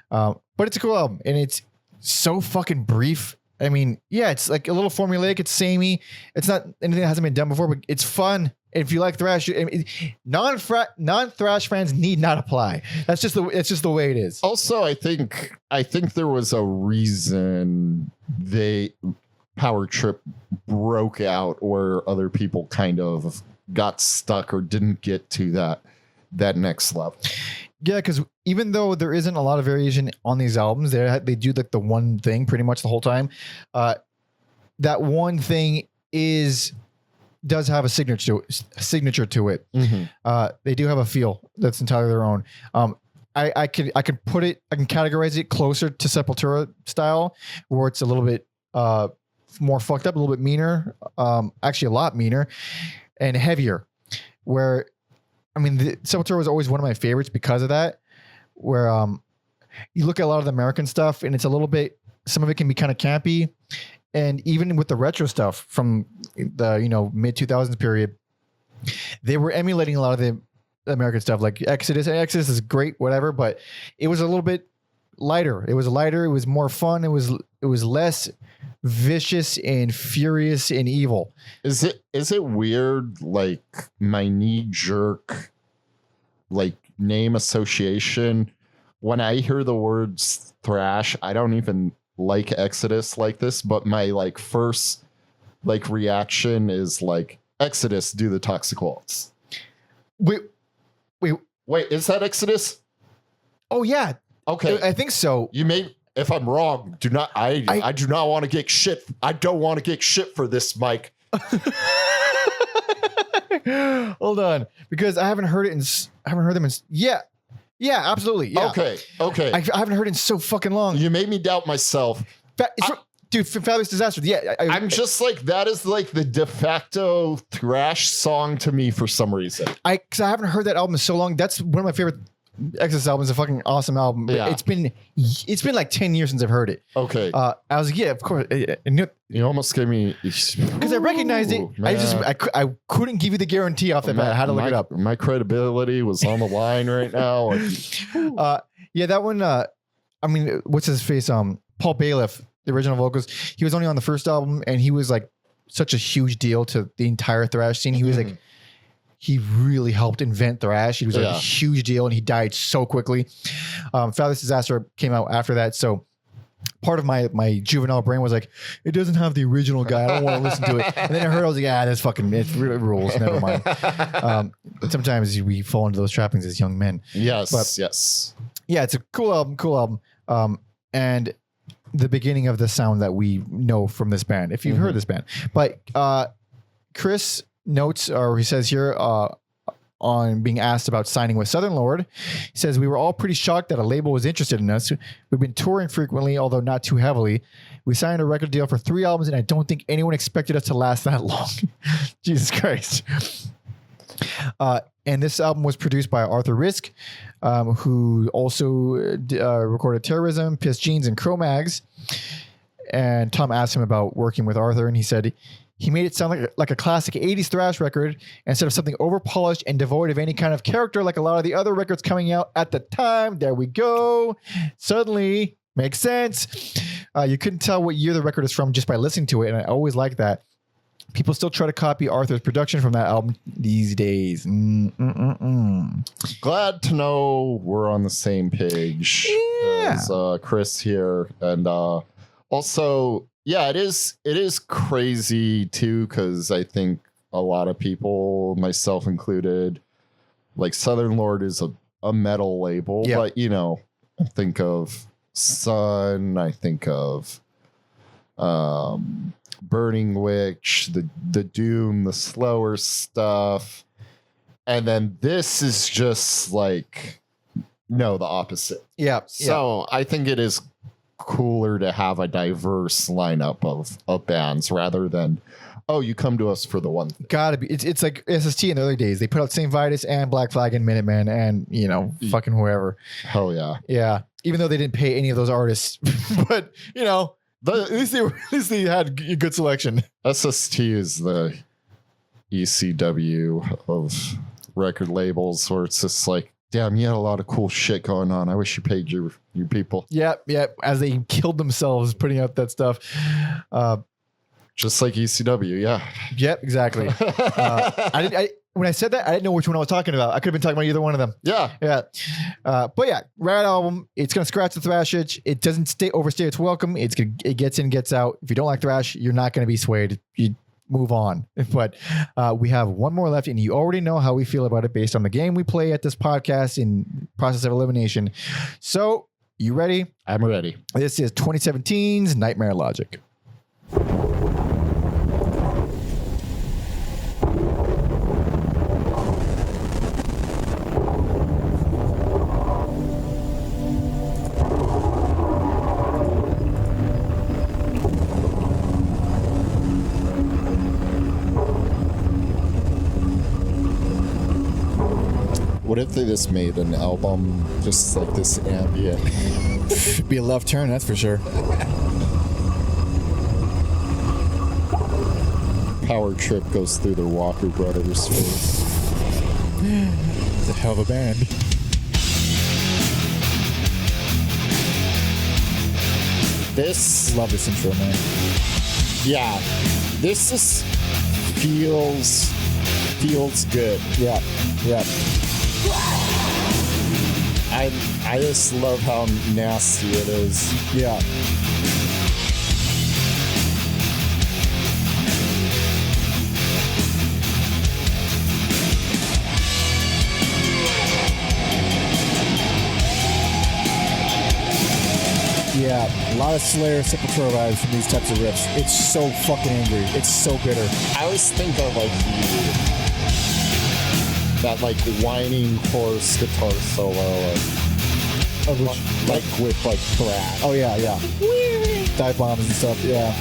But it's a cool album, and it's so fucking brief. I mean, yeah, it's like a little formulaic. It's samey. It's not anything that hasn't been done before, but it's fun. If you like thrash, non-thrash fans need not apply. It's just the way it is. Also, I think there was a reason Power Trip broke out where other people kind of got stuck or didn't get to that next level. Yeah, because even though there isn't a lot of variation on these albums, they do like the one thing pretty much the whole time. That one thing does have a signature to it. They do have a feel that's entirely their own. I can categorize it closer to Sepultura style, where it's a little bit more fucked up, a little bit meaner, actually a lot meaner and heavier. Where, I mean, Sepultura was always one of my favorites because of that. Where you look at a lot of the American stuff, and it's a little bit. Some of it can be kind of campy, and even with the retro stuff from the mid 2000s period, they were emulating a lot of the American stuff, like Exodus. And Exodus is great, whatever, but it was a little bit lighter. It was lighter. It was more fun. It was less vicious and furious and evil. Is it weird, like my knee jerk like name association when I hear the words thrash? I don't even like Exodus like this, but my like first like reaction is like Exodus, do the Toxic Waltz. Wait, is that Exodus? Oh yeah. Okay. I think so. You may, if I'm wrong, do not, I do not want to get shit. I don't want to get shit for this, Mike. Hold on, because I haven't heard them in. Yeah, absolutely. Yeah. Okay. I haven't heard it in so fucking long. You made me doubt myself. Dude, Fabulous Disaster. Yeah. I'm just like, that is like the de facto thrash song to me for some reason. Because I haven't heard that album in so long. That's one of my favorite Exodus albums. A fucking awesome album. Yeah. It's been like 10 years since I've heard it. Okay. I was like, yeah, of course. You almost gave me, because I recognized it. Man. I couldn't give you the guarantee off the bat. I had to look it up. My credibility was on the line right now. Yeah, that one. I mean, what's his face? Paul Bailiff, the original vocalist. He was only on the first album, and he was like such a huge deal to the entire thrash scene. He was like, he really helped invent thrash. He was like a huge deal, and he died so quickly. Fabulous Disaster came out after that, so part of my juvenile brain was like, it doesn't have the original guy. I don't want to listen to it. And then I heard, I was like, that's fucking, it rules. Never mind. Sometimes we fall into those trappings as young men. Yes. But, yes. Yeah, it's a cool album. And the beginning of the sound that we know from this band, if you've heard this band. But Chris notes, or he says here, on being asked about signing with Southern Lord, he says, we were all pretty shocked that a label was interested in us. We've been touring frequently, although not too heavily. We signed a record deal for 3 albums, and I don't think anyone expected us to last that long. Jesus Christ. And this album was produced by Arthur Risk, who also recorded Terrorism, Piss Jeans, and Cro-Mags. And Tom asked him about working with Arthur, and he said he made it sound like a classic 80s thrash record instead of something over-polished and devoid of any kind of character like a lot of the other records coming out at the time. There we go. Suddenly makes sense. You couldn't tell what year the record is from just by listening to it, and I always like that. People still try to copy Arthur's production from that album these days. Glad to know we're on the same page as Chris here. And also, yeah, it is crazy too, because I think a lot of people, myself included, like Southern Lord is a metal label, but you know, I think of Sun, I think of Burning Witch, the doom, the slower stuff, and then this is just like the opposite. So I think it is cooler to have a diverse lineup of bands rather than, oh, you come to us for the one thing. Gotta be. It's like SST in the early days. They put out St. Vitus and Black Flag and Minutemen and fucking whoever. Hell yeah. Yeah. Even though they didn't pay any of those artists, but at least they had a good selection. SST is the ECW of record labels, where it's just like, damn, you had a lot of cool shit going on. I wish you paid your people. Yeah. As they killed themselves putting out that stuff. Just like ECW, yeah. Yep, exactly. When I said that, I didn't know which one I was talking about. I could have been talking about either one of them. Yeah. But yeah, rad album. It's gonna scratch the thrash itch. It doesn't overstay its welcome. It gets in, gets out. If you don't like thrash, you're not gonna be swayed. You move on. But we have one more left, and you already know how we feel about it based on the game we play at this podcast in Process of Elimination. So, you ready? I'm ready. This is 2017's Nightmare Logic. What if they just made an album just like this ambient? It'd be a left turn, that's for sure. Power Trip goes through the Walker Brothers face. It's a hell of a band. This Love this intro, man. Yeah, this is feels good. Yeah. I just love how nasty it is. Yeah. Yeah, a lot of Slayer Sepultura vibes from these types of riffs. It's so fucking angry. It's so bitter. I always think of like that like whining chorus guitar solo, like with like thrash. Oh yeah. Dive bombs and stuff. Yeah.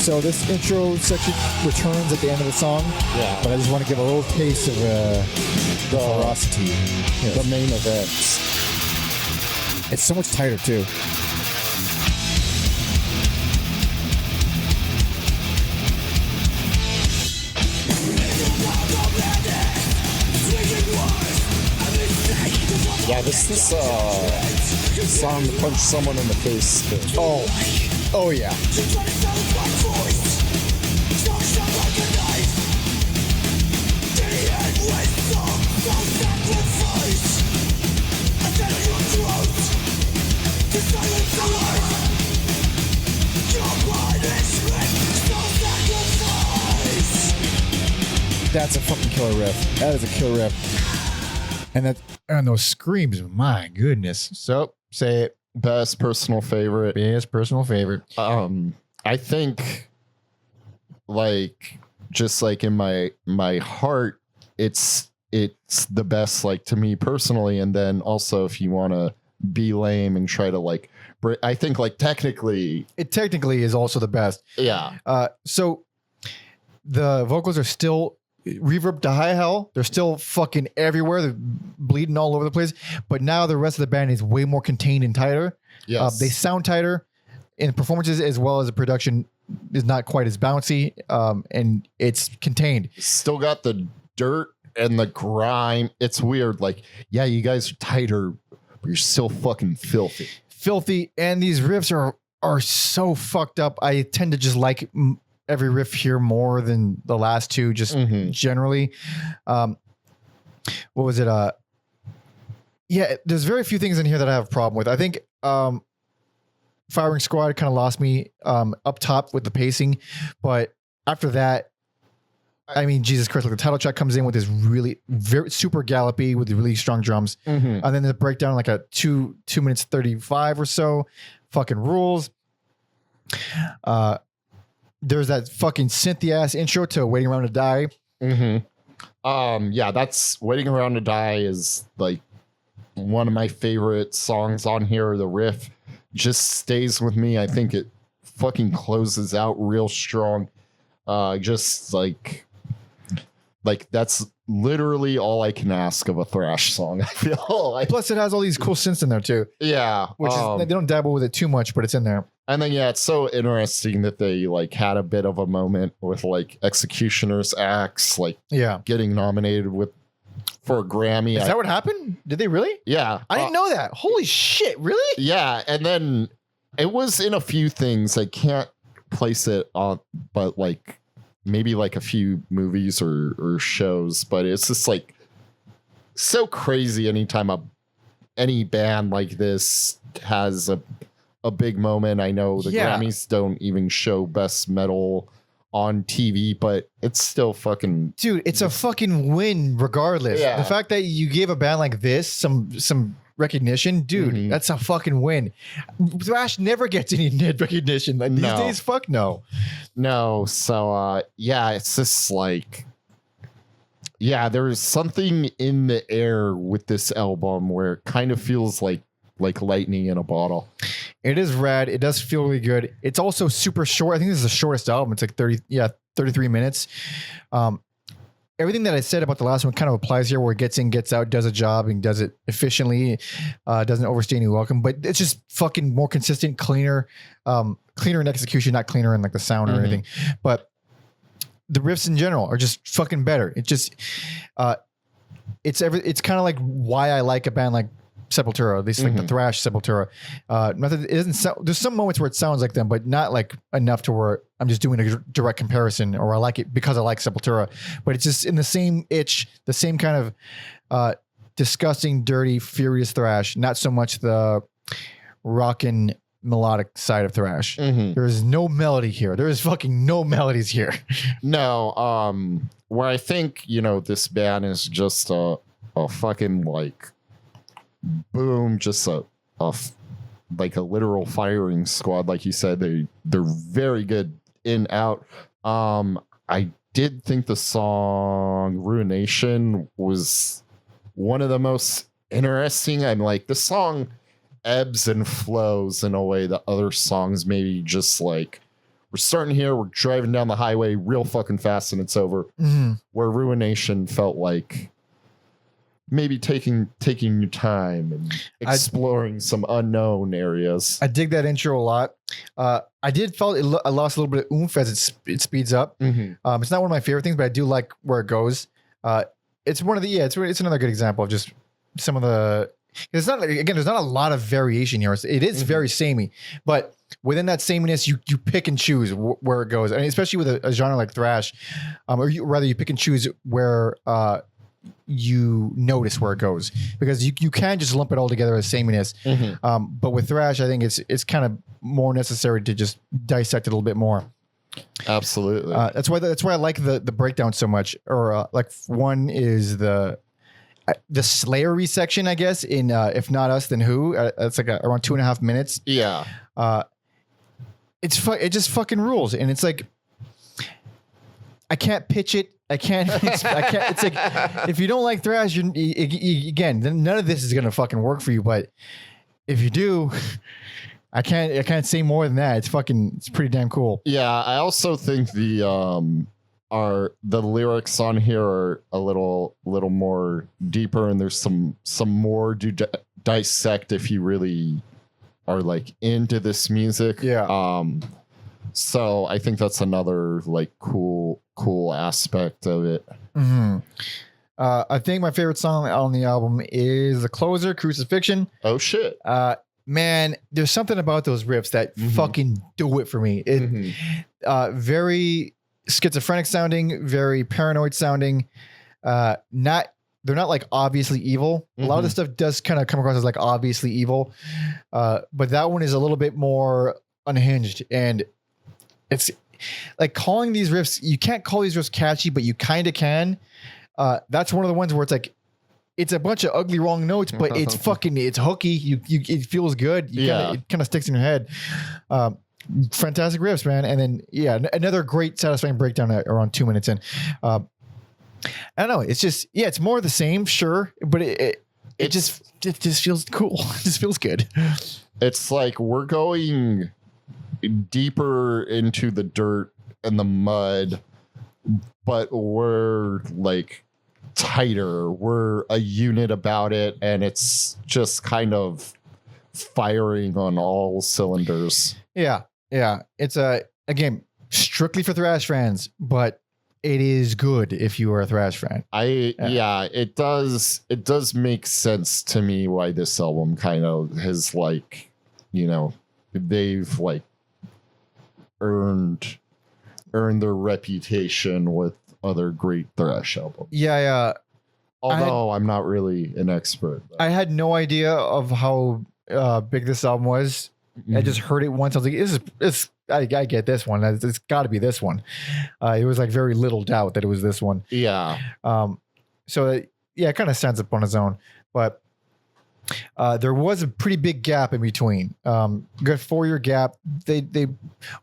So this intro section returns at the end of the song. Yeah. But I just want to give a little taste of the ferocity. The main event. It's so much tighter too. Yeah, this is song to punch someone in the face. Oh yeah. That's a fucking killer riff. That is a killer riff. And those screams, my goodness. So say it. Best personal favorite. Best personal favorite. I think like just like in my heart, it's the best, like to me personally. And then also if you want to be lame and try to like, I think like technically is also the best. Yeah. So the vocals are still reverb to high hell. They're still fucking everywhere. They're bleeding all over the place. But now the rest of the band is way more contained and tighter. Yes. They sound tighter in performances as well as the production is not quite as bouncy. And it's contained. Still got the dirt and the grime. It's weird. Like, yeah, you guys are tighter, but you're still fucking filthy. And these riffs are so fucked up. I tend to just like every riff here more than the last two, just generally. What was it? Yeah, there's very few things in here that I have a problem with. I think Firing Squad kind of lost me up top with the pacing, but after that, I mean, Jesus Christ, like the title track comes in with this really very super gallopy with the really strong drums. And then the breakdown like a 2 minutes 35 or so. Fucking rules. There's that fucking synthy ass intro to Waiting Around to Die. Yeah, that's Waiting Around to Die is like one of my favorite songs on here. The riff just stays with me. I think it fucking closes out real strong. Just like that's literally all I can ask of a thrash song. I feel Plus it has all these cool synths in there too. Yeah. Which is, they don't dabble with it too much, but it's in there. And then, yeah, it's so interesting that they like had a bit of a moment with like Executioner's Axe, like getting nominated for a Grammy. Is that what happened? Did they really? Yeah. I didn't know that. Holy shit. Really? Yeah. And then it was in a few things. I can't place it on, but like maybe like a few movies or shows, but it's just like so crazy anytime any band like this has a big moment. I know the Grammys don't even show best metal on TV, but it's still fucking... Dude, it's a fucking win regardless. Yeah. The fact that you gave a band like this some recognition, dude, that's a fucking win. Thrash never gets any recognition. Like, these days, fuck no. No, so yeah, it's just like... Yeah, there's something in the air with this album where it kind of feels like lightning in a bottle. It is rad. It does feel really good. It's also super short. I think this is the shortest album. It's like 33 minutes. Everything that I said about the last one kind of applies here, where it gets in, gets out, does a job and does it efficiently, doesn't overstay any welcome, but it's just fucking more consistent, cleaner in execution, not cleaner in like the sound or anything. But the riffs in general are just fucking better. It just it's kind of like why I like a band like Sepultura, at least like the thrash Sepultura. Not that it doesn't sound, there's some moments where it sounds like them, but not like enough to where I'm just doing a direct comparison, or I like it because I like Sepultura. But it's just in the same itch, the same kind of disgusting, dirty, furious thrash. Not so much the rockin' melodic side of thrash. There is no melody here. There is fucking no melodies here. No, where I think, you know, this band is just a fucking like boom, just like a literal firing squad. Like you said, they're very good in out. I did think the song Ruination was one of the most interesting. I'm like, the song ebbs and flows in a way that other songs maybe just like, we're starting here, we're driving down the highway real fucking fast and it's over. Where Ruination felt like maybe taking your time and exploring some unknown areas. I dig that intro a lot. I did felt I lost a little bit of oomph as it speeds up. It's not one of my favorite things, but I do like where it goes. It's one of the it's another good example of just some of the. It's not, again, there's not a lot of variation here. It is very samey, but within that sameness, you pick and choose where it goes. I mean, especially with a genre like thrash, or rather you pick and choose where you notice where it goes, because you can just lump it all together as sameness. But with thrash, I think it's kind of more necessary to just dissect it a little bit more. Absolutely. That's why I like the breakdown so much. Or like one is the Slayery section, I guess, in If Not Us Then Who. It's like around 2.5 minutes. Yeah. It just fucking rules, and it's like I can't pitch it. I can't. It's like if you don't like thrash, again, then none of this is gonna fucking work for you. But if you do, I can't say more than that. It's pretty damn cool. Yeah, I also think the lyrics on here are a little more deeper, and there's some more to dissect if you really are like into this music. Yeah. So I think that's another like cool aspect of it. I think my favorite song on the album is the closer, Crucifixion. Oh shit. Man, there's something about those riffs that fucking do it for me. Very schizophrenic sounding, very paranoid sounding. They're not like obviously evil. A lot of the stuff does kind of come across as like obviously evil, but that one is a little bit more unhinged, and it's like calling these riffs. You can't call these riffs catchy, but you kind of can. That's one of the ones where it's like it's a bunch of ugly wrong notes, but it's hooky. It feels good. It kind of sticks in your head. Fantastic riffs, man. And then another great satisfying breakdown at around 2 minutes in. I don't know. It's just it's more of the same, sure, but it just feels cool. It just feels good. It's like we're going deeper into the dirt and the mud, but we're like tighter. We're a unit about it, and it's just kind of firing on all cylinders. Yeah. It's again strictly for thrash fans, but it is good if you are a thrash fan. It does make sense to me why this album kind of has like, you know, they've like earned their reputation with other great thrash albums. Yeah. Although I'm not really an expert. I had no idea of how big this album was. I just heard it once. I was like, I get this one. It's got to be this one. It was like very little doubt that it was this one. Yeah. So it kind of stands up on its own. But there was a pretty big gap in between. Good 4-year gap. They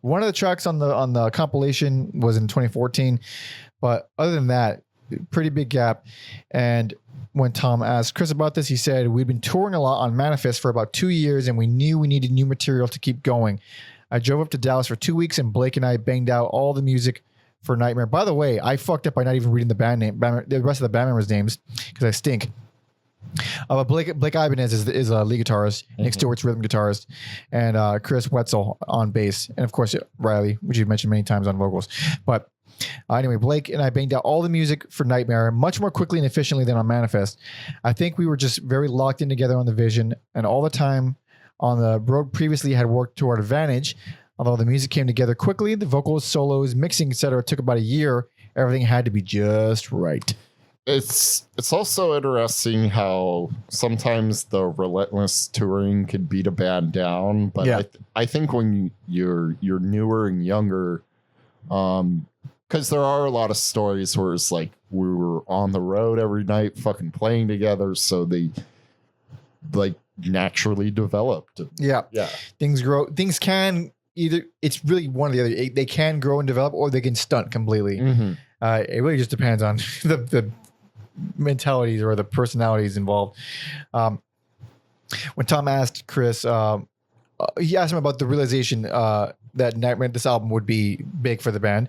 one of the tracks on the compilation was in 2014, but other than that, pretty big gap. And when Tom asked Chris about this, he said, "We've been touring a lot on Manifest for about 2 years, and we knew we needed new material to keep going. I drove up to Dallas for 2 weeks, and Blake and I banged out all the music for Nightmare." By the way, I fucked up by not even reading the rest of the band members' names because I stink. But Blake Ibanez is a lead guitarist, Nick Stewart's rhythm guitarist, and Chris Wetzel on bass, and of course Riley, which you've mentioned many times on vocals. But Anyway, Blake and I banged out all the music for Nightmare much more quickly and efficiently than on Manifest. I think we were just very locked in together on the vision, and all the time on the road previously had worked to our advantage. Although the music came together quickly, the vocals, solos, mixing, etc. took about a year. Everything had to be just right. It's also interesting how sometimes the relentless touring could beat a band down, but I think when you're newer and younger, because there are a lot of stories where it's like we were on the road every night fucking playing together, so they like naturally developed. Yeah. Things grow. Things can either, it's really one or the other. They can grow and develop, or they can stunt completely. It really just depends on the mentalities or the personalities involved. When Tom asked Chris, he asked him about the realization that Nightmare, this album would be big for the band.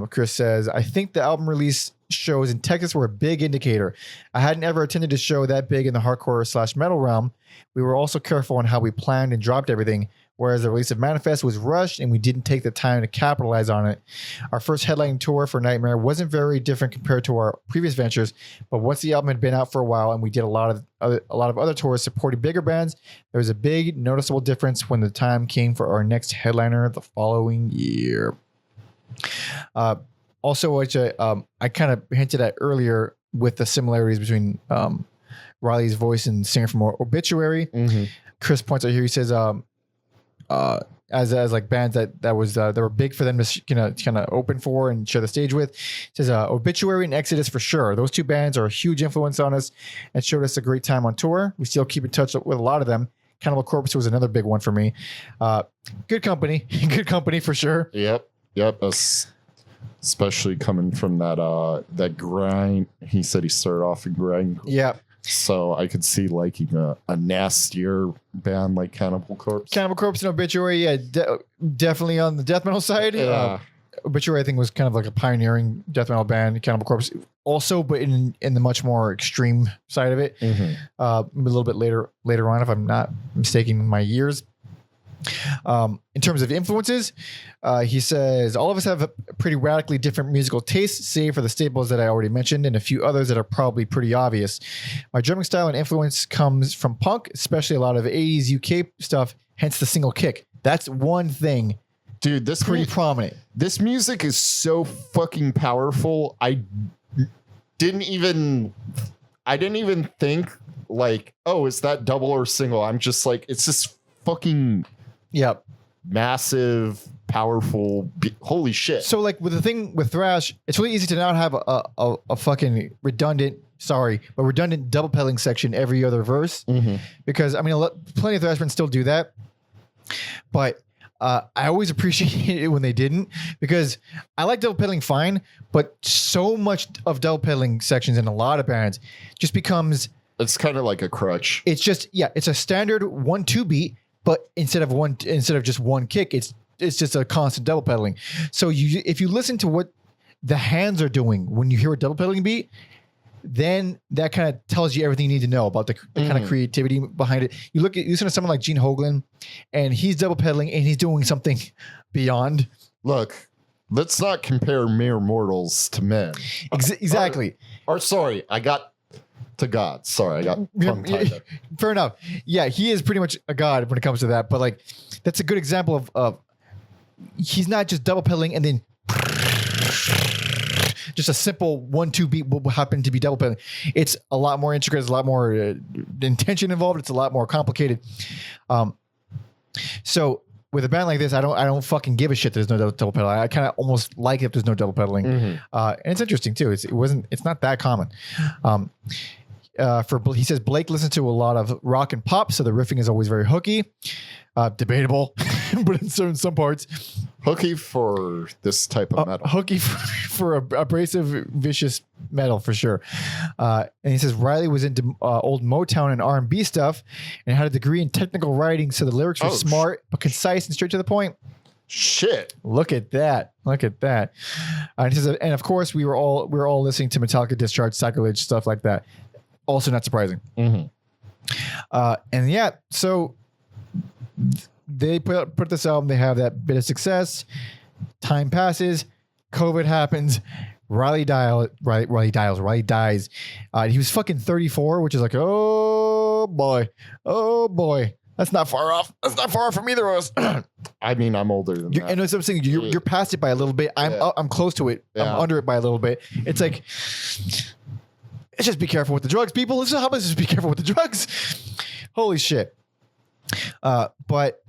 Chris says, I think the album release shows in Texas were a big indicator. I hadn't ever attended a show that big in the hardcore/metal realm. We were also careful on how we planned and dropped everything, whereas the release of Manifest was rushed and we didn't take the time to capitalize on it. Our first headlining tour for Nightmare wasn't very different compared to our previous ventures, but once the album had been out for a while and we did a lot of other tours supporting bigger bands, there was a big noticeable difference when the time came for our next headliner the following year. Also, which I kind of hinted at earlier with the similarities between Riley's voice and singer from Obituary. Chris points out here, he says, as like bands that were big for them to kind of open for and share the stage with. He says Obituary and Exodus for sure. Those two bands are a huge influence on us and showed us a great time on tour. We still keep in touch with a lot of them. Cannibal Corpse was another big one for me. Good company, good company for sure. Yep. Especially coming from that grind. He said he started off in grind. Yeah. So I could see liking a nastier band like Cannibal Corpse. Cannibal Corpse and Obituary, yeah, definitely on the death metal side. Obituary, I think, was kind of like a pioneering death metal band. Cannibal Corpse also, but in the much more extreme side of it. A little bit later on, if I'm not mistaken my years. In terms of influences, he says all of us have a pretty radically different musical tastes, save for the staples that I already mentioned and a few others that are probably pretty obvious. My drumming style and influence comes from punk, especially a lot of 80s UK stuff, hence the single kick. That's one thing. Dude, this pretty prominent. This music is so fucking powerful. I didn't even think like, oh, is that double or single? I'm just like, it's just fucking massive, powerful, holy shit. So like with the thing with thrash, it's really easy to not have a fucking redundant double pedaling section every other verse, because I mean plenty of thrash bands still do that, but I always appreciated it when they didn't, because I like double pedaling fine, but so much of double pedaling sections in a lot of bands just becomes, it's kind of like a crutch. It's just it's a standard 1-2 beat. But instead of just one kick, it's just a constant double pedaling. So if you listen to what the hands are doing when you hear a double pedaling beat, then that kind of tells you everything you need to know about the kind of creativity behind it. You listen to someone like Gene Hoglan, and he's double pedaling and he's doing something beyond. Look, let's not compare mere mortals to men. Exactly. Or sorry, I got to God. Sorry, I got tongue-tied. Fair enough. Yeah, he is pretty much a god when it comes to that. But like, that's a good example of he's not just double pedaling and then just a simple 1-2 beat will happen to be double pedaling. It's a lot more intricate. There's a lot more intention involved. It's a lot more complicated. So with a band like this, I don't fucking give a shit that there's no double pedaling. I kind of almost like it if there's no double pedaling. And it's interesting too. It's not that common. He says Blake listens to a lot of rock and pop, so the riffing is always very hooky. Debatable, but in some parts. Hooky for this type of metal. Hooky for abrasive, vicious metal for sure. And he says Riley was into old Motown and R&B stuff and had a degree in technical writing, so the lyrics were smart but concise and straight to the point. Shit! Look at that! And he says, and of course we were all listening to Metallica, Discharge, Sacrilege, stuff like that. Also not surprising. And so they put this album. They have that bit of success. Time passes. COVID happens. Riley dies. He was fucking 34, which is like, oh boy. That's not far off. That's not far off from either of us. I mean, I'm older than that. And that's what I'm saying. You're past it by a little bit. I'm close to it. Yeah. I'm under it by a little bit. It's like, let's just be careful with the drugs, people. Let's just be careful with the drugs. Holy shit. But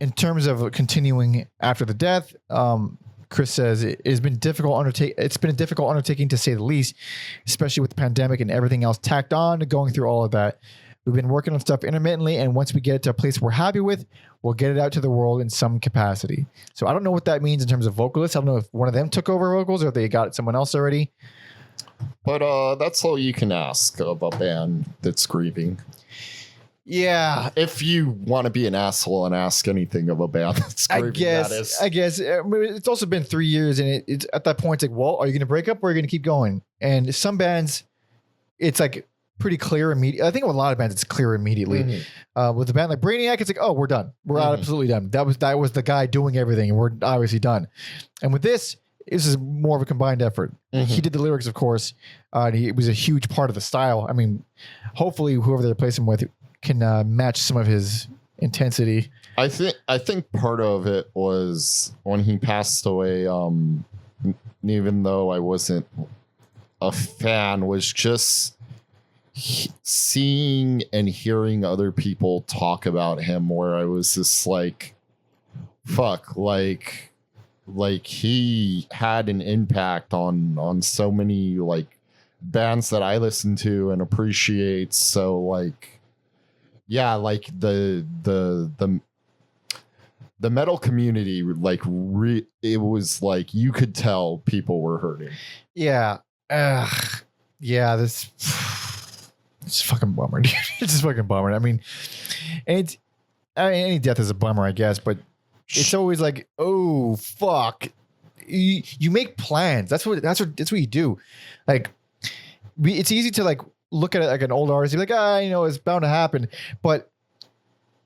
in terms of continuing after the death, Chris says it's been a difficult undertaking to say the least, especially with the pandemic and everything else tacked on to going through all of that. We've been working on stuff intermittently, and once we get it to a place we're happy with, we'll get it out to the world in some capacity. So I don't know what that means in terms of vocalists. I don't know if one of them took over vocals or if they got someone else already. But that's all you can ask of a band that's grieving. Yeah. If you want to be an asshole and ask anything of a band that's grieving, I guess. It's also been 3 years, and it's at that point, it's like, well, are you going to break up or are you going to keep going? And some bands, it's like pretty clear immediately. I think with a lot of bands, it's clear immediately. Mm-hmm. With a band like Brainiac, it's like, oh, we're done. We're absolutely done. That was the guy doing everything, and we're obviously done. And with this is more of a combined effort. Mm-hmm. He did the lyrics, of course. It was a huge part of the style. I mean, hopefully whoever they replace him with can match some of his intensity. I think part of it was when he passed away, even though I wasn't a fan, was just seeing and hearing other people talk about him, where I was just like, fuck, like he had an impact on so many like bands that I listen to and appreciate. So like, yeah, like the metal community, like it was like you could tell people were hurting. Yeah. Yeah, it's fucking bummer, dude. It's just fucking bummer. I mean, any death is a bummer, I guess, but it's always like, oh fuck. You make plans. That's what you do. Like, it's easy to like look at it like an old artist. You're like, it's bound to happen. But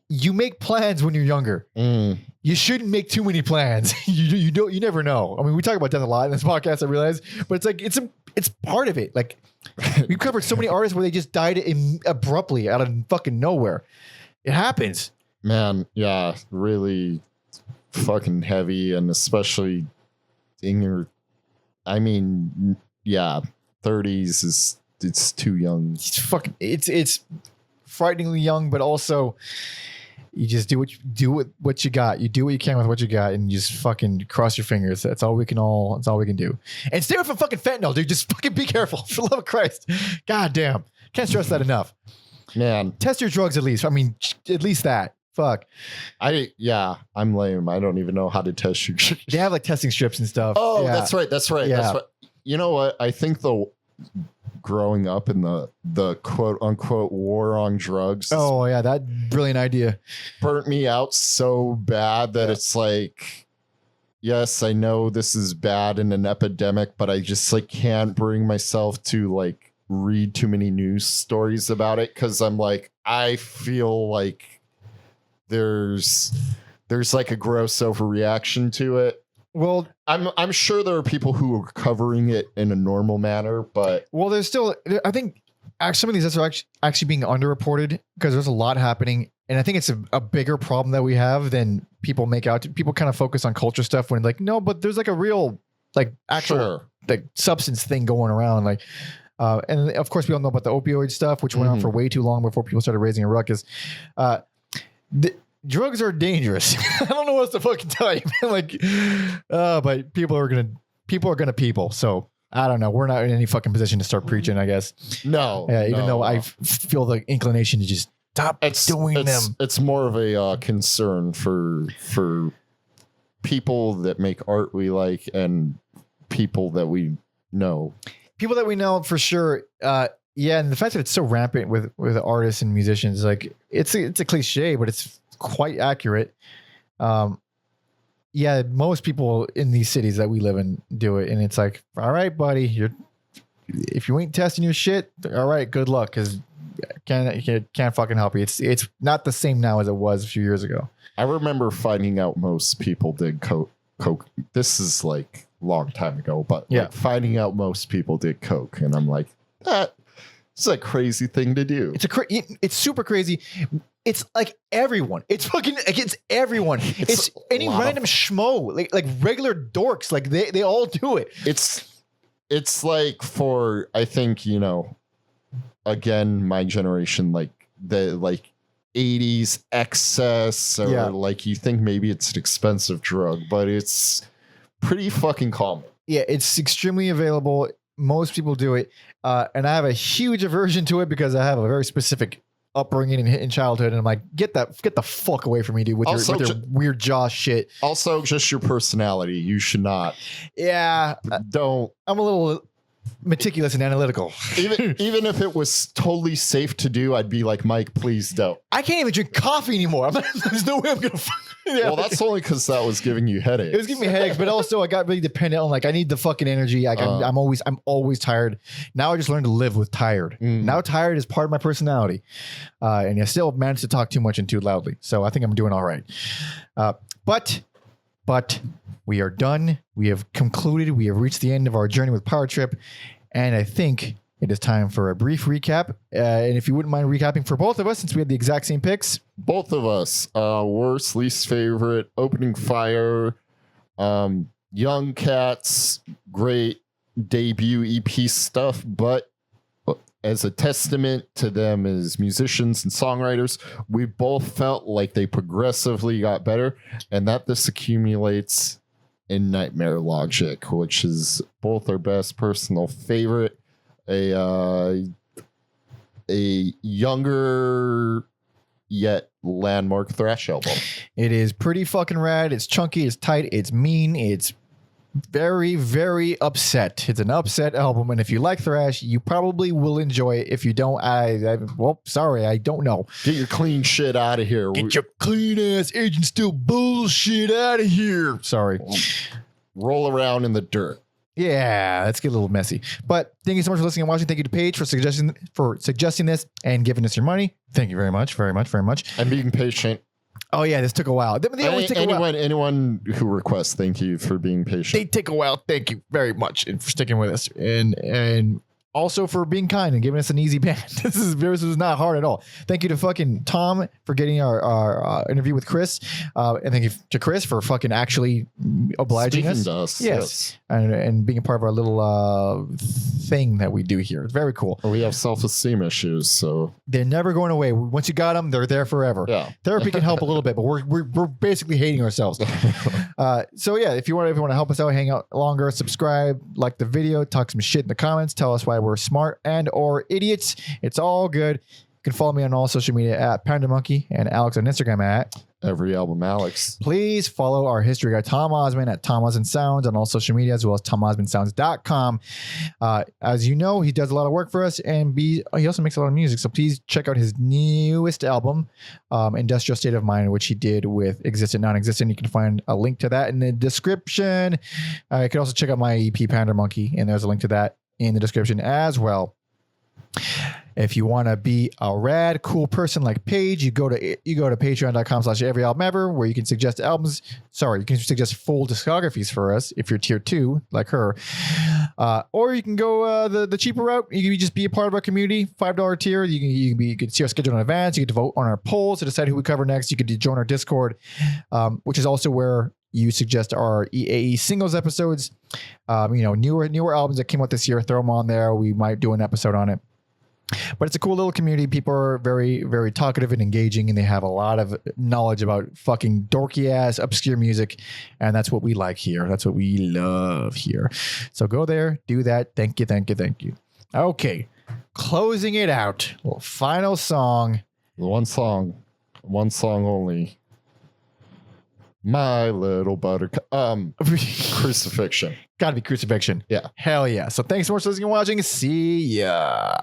you make plans when you're younger. You shouldn't make too many plans. You never know. I mean, we talk about death a lot in this podcast, I realize, but it's like it's part of it. Like, we've covered so many artists where they just died abruptly out of fucking nowhere. It happens. Man, yeah, really fucking heavy, and especially in your, I mean, yeah, 30s it's too young. It's frighteningly young, but also you just do what you got. You do what you can with what you got, and you just fucking cross your fingers. That's all we can do. And stay away from fucking fentanyl, dude. Just fucking be careful, for the love of Christ. God damn, can't stress that enough. Man, test your drugs at least. I mean, at least that. Fuck. I'm lame. I don't even know how to test your. They have like testing strips and stuff. Oh, yeah. That's right. Yeah. That's right. You know what? I think growing up in the quote unquote war on drugs. Oh yeah, that brilliant idea burnt me out so bad that it's like, yes, I know this is bad and an epidemic, but I just like can't bring myself to like read too many news stories about it, because I'm like, I feel like there's like a gross overreaction to it. Well, I'm sure there are people who are covering it in a normal manner, but there's still, I think some of these deaths are actually being underreported because there's a lot happening, and I think it's a bigger problem that we have than people make out. People kind of focus on culture stuff when like, no, but there's like a real like actual like substance thing going around, like. And of course, we all know about the opioid stuff, which went on for way too long before people started raising a ruckus. Drugs are dangerous. I don't know what else to fucking tell you, man. Like, but people are gonna people. So I don't know. We're not in any fucking position to start preaching, I guess. No. Yeah. Even though I feel the inclination to just stop doing them. It's more of a concern for people that make art we like and people that we know. People that we know for sure. Yeah, and the fact that it's so rampant with artists and musicians, like it's a cliche, but it's quite accurate. Yeah, most people in these cities that we live in do it, and it's like, all right, buddy, if you ain't testing your shit, all right, good luck, because can't fucking help you. It's not the same now as it was a few years ago. I remember finding out most people did coke. This is like long time ago, but Yeah. like finding out most people did coke, and I'm like, it's a crazy thing to do. It's super crazy. It's like everyone. It's fucking against everyone. It's any random schmo, like regular dorks. Like they all do it. It's like for, I think, you know, again, my generation, like the like 80s excess, or like you think maybe it's an expensive drug, but it's pretty fucking common. Yeah, it's extremely available. Most people do it. And I have a huge aversion to it because I have a very specific upbringing in childhood. And I'm like, get the fuck away from me, dude, with your weird jaw shit. Also, just your personality. You should not. Yeah. Don't. I'm a little meticulous and analytical. Even if it was totally safe to do, I'd be like, Mike, please don't. I can't even drink coffee anymore. There's no way I'm gonna. Well, that's only because that was giving you headaches. It was giving me headaches, but also I got really dependent on, like, I need the fucking energy. I'm always tired. Now I just learned to live with tired. Now tired is part of my personality, and I still manage to talk too much and too loudly. So I think I'm doing all right. But we are done. We have concluded. We have reached the end of our journey with Power Trip, and I think it is time for a brief recap. And if you wouldn't mind recapping for both of us, since we had the exact same picks. Both of us, worst, least favorite, opening fire, Young Cats, great debut EP stuff, but as a testament to them as musicians and songwriters, we both felt like they progressively got better, and that this accumulates in Nightmare Logic, which is both our best personal favorite. A younger yet landmark thrash album. It is pretty fucking rad. It's chunky. It's tight. It's mean. It's very, very upset. It's an upset album, and if you like thrash, you probably will enjoy it. If you don't, well, sorry, I don't know. Get your clean shit out of here. Get your clean ass Agent Still bullshit out of here. Sorry. Roll around in the dirt. Yeah, let's get a little messy. But thank you so much for listening and watching. Thank you to Paige for suggesting this and giving us your money. Thank you very much, very much, very much. And being patient. Oh yeah, this took a while. They always take a while. Anyone who requests, thank you for being patient. They take a while. Thank you very much and for sticking with us, and also for being kind and giving us an easy band. This is not hard at all. Thank you to fucking Tom for getting our interview with Chris, and thank you to Chris for fucking actually obliging Speaking us. To us. Yes. And being a part of our little thing that we do here. It's very cool. We have self-esteem issues, so they're never going away. Once you got them, they're there forever. Yeah. Therapy can help a little bit, but we're basically hating ourselves. So yeah, if you want to help us out, hang out longer, subscribe, like the video, talk some shit in the comments, tell us why we're smart and or idiots. It's all good. You can follow me on all social media at Panda Monkey and Alex on Instagram at Every Album Alex. Please follow our history guy Tom Osman at Tom Osman Sounds on all social media, as well as TomOsmanSounds.com. As you know, he does a lot of work for us, and he also makes a lot of music. So please check out his newest album, Industrial State of Mind, which he did with Existent Non-Existent. You can find a link to that in the description. You can also check out my EP Panda Monkey, and there's a link to that in the description as well. If you want to be a rad, cool person like Paige, you go to patreon.com/everyalbumever, where you can suggest albums. Sorry, you can suggest full discographies for us if you're tier 2, like her. Or you can go the cheaper route. You can just be a part of our community, $5 tier. You can see our schedule in advance. You get to vote on our polls to decide who we cover next. You could join our Discord, which is also where you suggest our EAE singles episodes. Newer albums that came out this year, throw them on there. We might do an episode on it. But it's a cool little community. People are very, very talkative and engaging, and they have a lot of knowledge about fucking dorky ass obscure music. And that's what we like here. That's what we love here. So go there, do that. Thank you, thank you, thank you. Okay. Closing it out. Well, final song. One song only. My Little Buttercup. Crucifixion. Gotta be Crucifixion. Yeah. Hell yeah. So thanks so much for listening and watching. See ya.